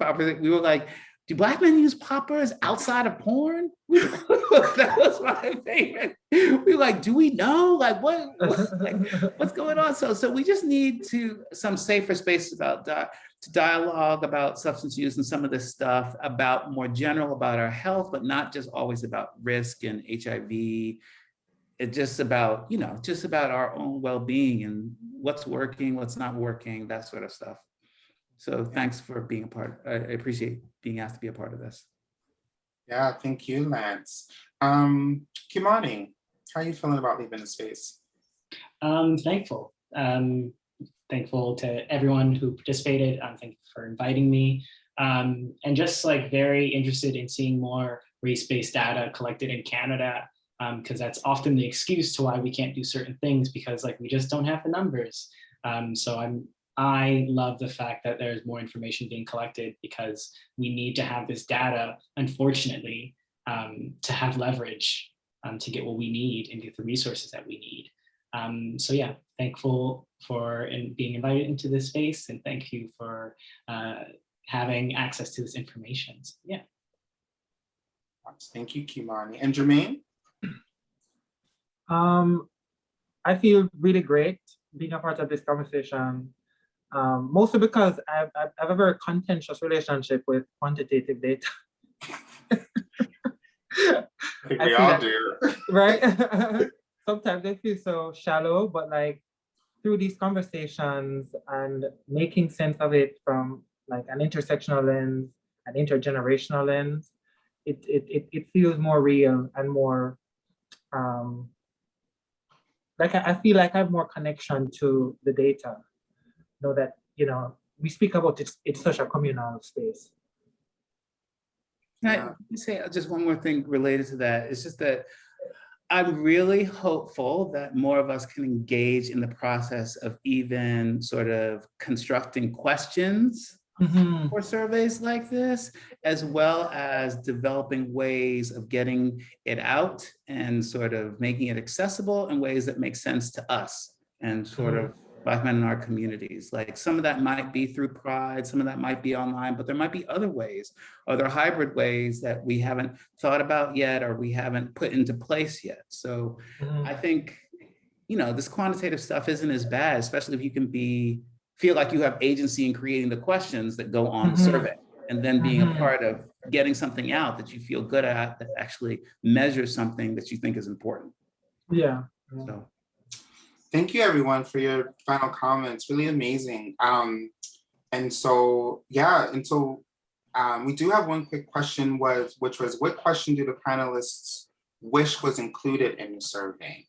we were like, do Black men use poppers outside of porn? That was my favorite. We were like, do we know? Like, what's going on? So we just need some safer spaces about to dialogue about substance use and some of this stuff about more general about our health, but not just always about risk and HIV. It's just about, just about our own well-being and what's working, what's not working, that sort of stuff. So thanks for being a part. I appreciate being asked to be a part of this. Yeah, thank you, Lance. Kimani, how are you feeling about leaving the space? Thankful. Thankful to everyone who participated. Thank you for inviting me. And just like very interested in seeing more race-based data collected in Canada, because that's often the excuse to why we can't do certain things, because like we just don't have the numbers. So I love the fact that there's more information being collected, because we need to have this data, unfortunately, to have leverage to get what we need and get the resources that we need. So yeah, thankful for being invited into this space, and thank you for having access to this information. So, yeah. Thank you, Kimani. And Jermaine? I feel really great being a part of this conversation. Mostly because I have a very contentious relationship with quantitative data. I think we all do. Right? Sometimes they feel so shallow, but like through these conversations and making sense of it from like an intersectional lens, an intergenerational lens, it feels more real and more, like I feel like I have more connection to the data. Know that, we speak about it, it's such a communal space. Can I say just one more thing related to that? It's just that I'm really hopeful that more of us can engage in the process of even sort of constructing questions for surveys like this, as well as developing ways of getting it out and sort of making it accessible in ways that make sense to us and sort of Black men in our communities. Like some of that might be through Pride, some of that might be online, but there might be other ways, other hybrid ways that we haven't thought about yet or we haven't put into place yet. So I think, this quantitative stuff isn't as bad, especially if you can feel like you have agency in creating the questions that go on the survey and then being a part of getting something out that you feel good at that actually measures something that you think is important. Yeah. So. Thank you, everyone, for your final comments. Really amazing. And so we do have one quick question, which was, what question do the panelists wish was included in the survey?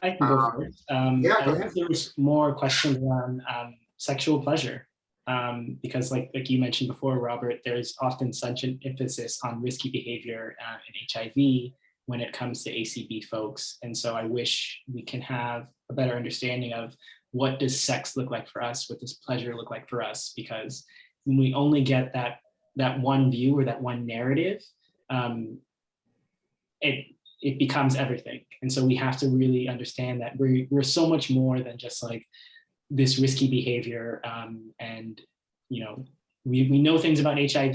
I can go first. Yeah, go I ahead. wish there was more questions around sexual pleasure. Because like you mentioned before, Robert, there's often such an emphasis on risky behavior in HIV when it comes to ACB folks. And so I wish we can have a better understanding of what does sex look like for us? What does pleasure look like for us? Because when we only get that one view or that one narrative, it becomes everything. And so we have to really understand that we're so much more than just like this risky behavior, and we know things about HIV,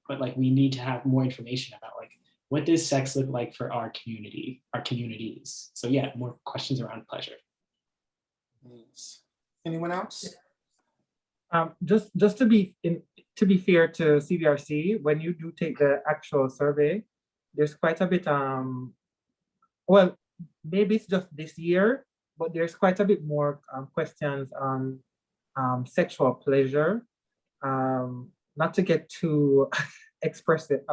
but like we need to have more information about like what does sex look like for our communities. So yeah, more questions around pleasure. Thanks. Anyone else? Just to be fair to CBRC, when you do take the actual survey, there's quite a bit. Well, maybe it's just this year, but there's quite a bit more questions on sexual pleasure. Not to get too expressive,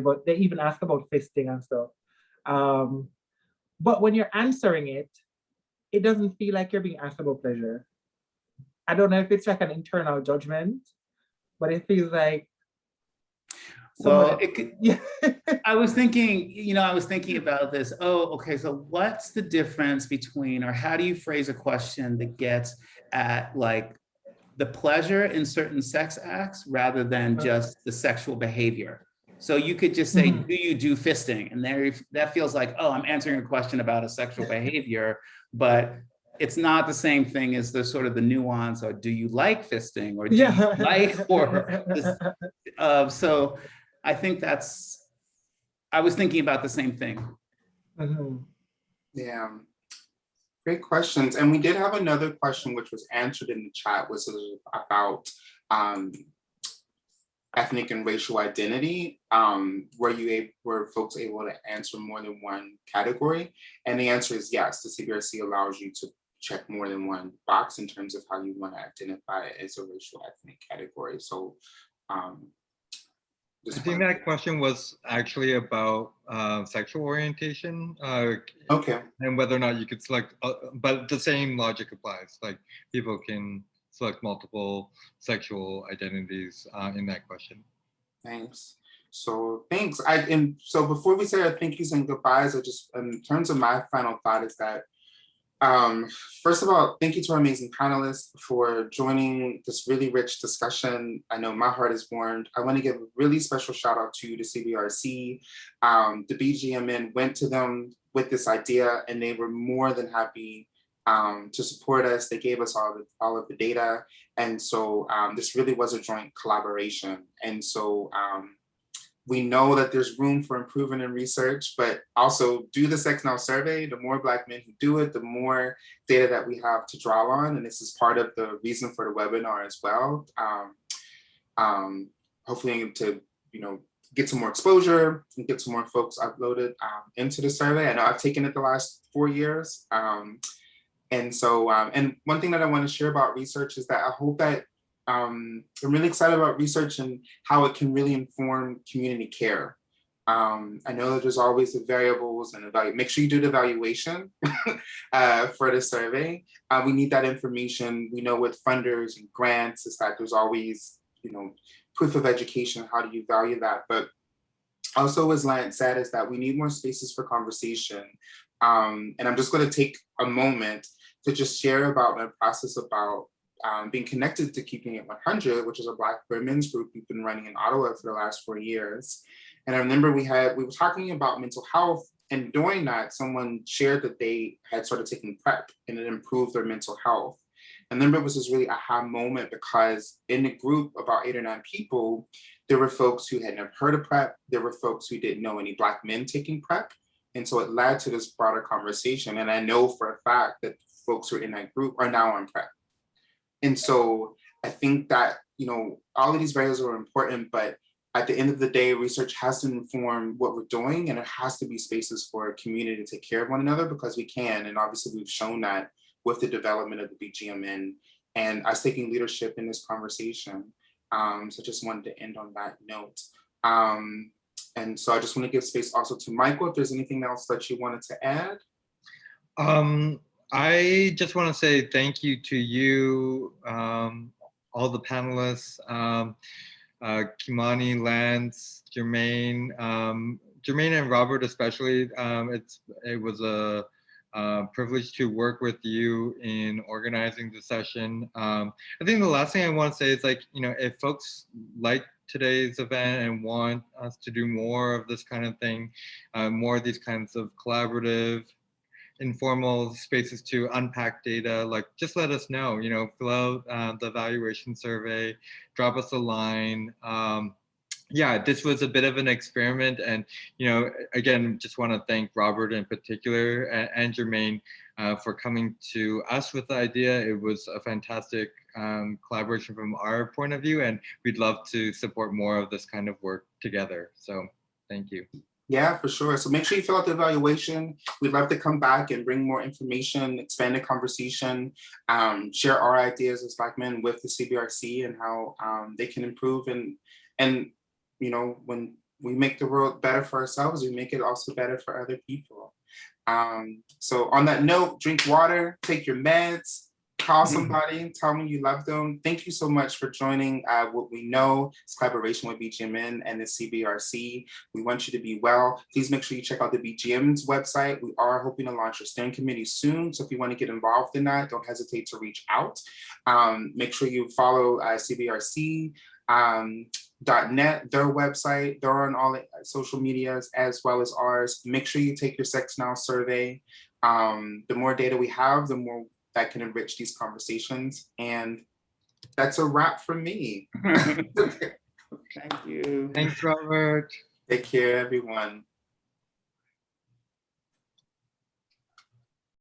but they even ask about fisting and stuff. But when you're answering it, it doesn't feel like you're being asked about pleasure. I don't know if it's like an internal judgment, but it feels like. Well, it could, yeah. I was thinking about this. Oh, okay. So what's the difference between, or how do you phrase a question that gets at like the pleasure in certain sex acts rather than just the sexual behavior? So you could just say, do you do fisting? And that feels like, oh, I'm answering a question about a sexual behavior, but it's not the same thing as the sort of the nuance, or do you like fisting, or do you like, or this, so I think I was thinking about the same thing. Yeah, great questions. And we did have another question which was answered in the chat, which was about ethnic and racial identity. Were folks able to answer more than one category? And the answer is yes. The CBRC allows you to check more than one box in terms of how you want to identify it as a racial ethnic category. So I think that question was actually about sexual orientation. Okay. And whether or not you could select, but the same logic applies. Like people can select multiple sexual identities in that question. Thanks. So thanks. And so before we say our thank yous and goodbyes, I just, in terms of my final thought is that, first of all, thank you to our amazing panelists for joining this really rich discussion. I know my heart is warmed. I want to give a really special shout out to the CBRC. The BGMN went to them with this idea and they were more than happy to support us. They gave us all of the data. And so this really was a joint collaboration. And so we know that there's room for improvement in research, but also do the SexNow survey. The more Black men who do it, the more data that we have to draw on. And this is part of the reason for the webinar as well. Hopefully to get some more exposure and get some more folks uploaded into the survey. I know I've taken it the last 4 years. And so, and one thing that I want to share about research is that I hope that I'm really excited about research and how it can really inform community care. I know that there's always the variables and make sure you do the evaluation for the survey. We need that information. We know with funders and grants is that there's always, proof of education. How do you value that? But also, as Lance said, is that we need more spaces for conversation. And I'm just going to take a moment to just share about my process about being connected to Keeping It 100, which is a Black women's group we've been running in Ottawa for the last 4 years. And I remember we were talking about mental health, and during that, someone shared that they had started taking PrEP and it improved their mental health. And I remember it was this really aha moment because in the group, about 8 or 9 people, there were folks who had never heard of PrEP. There were folks who didn't know any Black men taking PrEP. And so it led to this broader conversation. And I know for a fact that folks who are in that group are now on PrEP. And so I think that, all of these variables are important, but at the end of the day, research has to inform what we're doing, and it has to be spaces for a community to take care of one another because we can. And obviously we've shown that with the development of the BGMN and us taking leadership in this conversation. So just wanted to end on that note. And so I just want to give space also to Michael, if there's anything else that you wanted to add. I just want to say thank you to you, all the panelists, Kimani, Lance, Jermaine, Jermaine and Robert especially. It was a privilege to work with you in organizing the session. I think the last thing I want to say is if folks like today's event and want us to do more of this kind of thing, more of these kinds of collaborative, informal spaces to unpack data, just let us know, fill out the evaluation survey, drop us a line. Yeah, this was a bit of an experiment, and again, just want to thank Robert in particular and Jermaine for coming to us with the idea. It was a fantastic collaboration from our point of view, and we'd love to support more of this kind of work together. So thank you. Yeah, for sure. So make sure you fill out the evaluation. We'd love to come back and bring more information, expand the conversation, share our ideas as Black men with the CBRC and how they can improve. And when we make the world better for ourselves, we make it also better for other people. So on that note, drink water, take your meds, call somebody, tell them you love them. Thank you so much for joining What We Know. It's collaboration with BGMN and the CBRC. We want you to be well. Please make sure you check out the BGM's website. We are hoping to launch a steering committee soon. So if you want to get involved in that, don't hesitate to reach out. Make sure you follow CBRC. .net, their website. They're on all social medias as well as ours. Make sure you take your SexNow survey. The more data we have, the more that can enrich these conversations. And that's a wrap from me. Thank you. Thanks, Robert. Take care, everyone.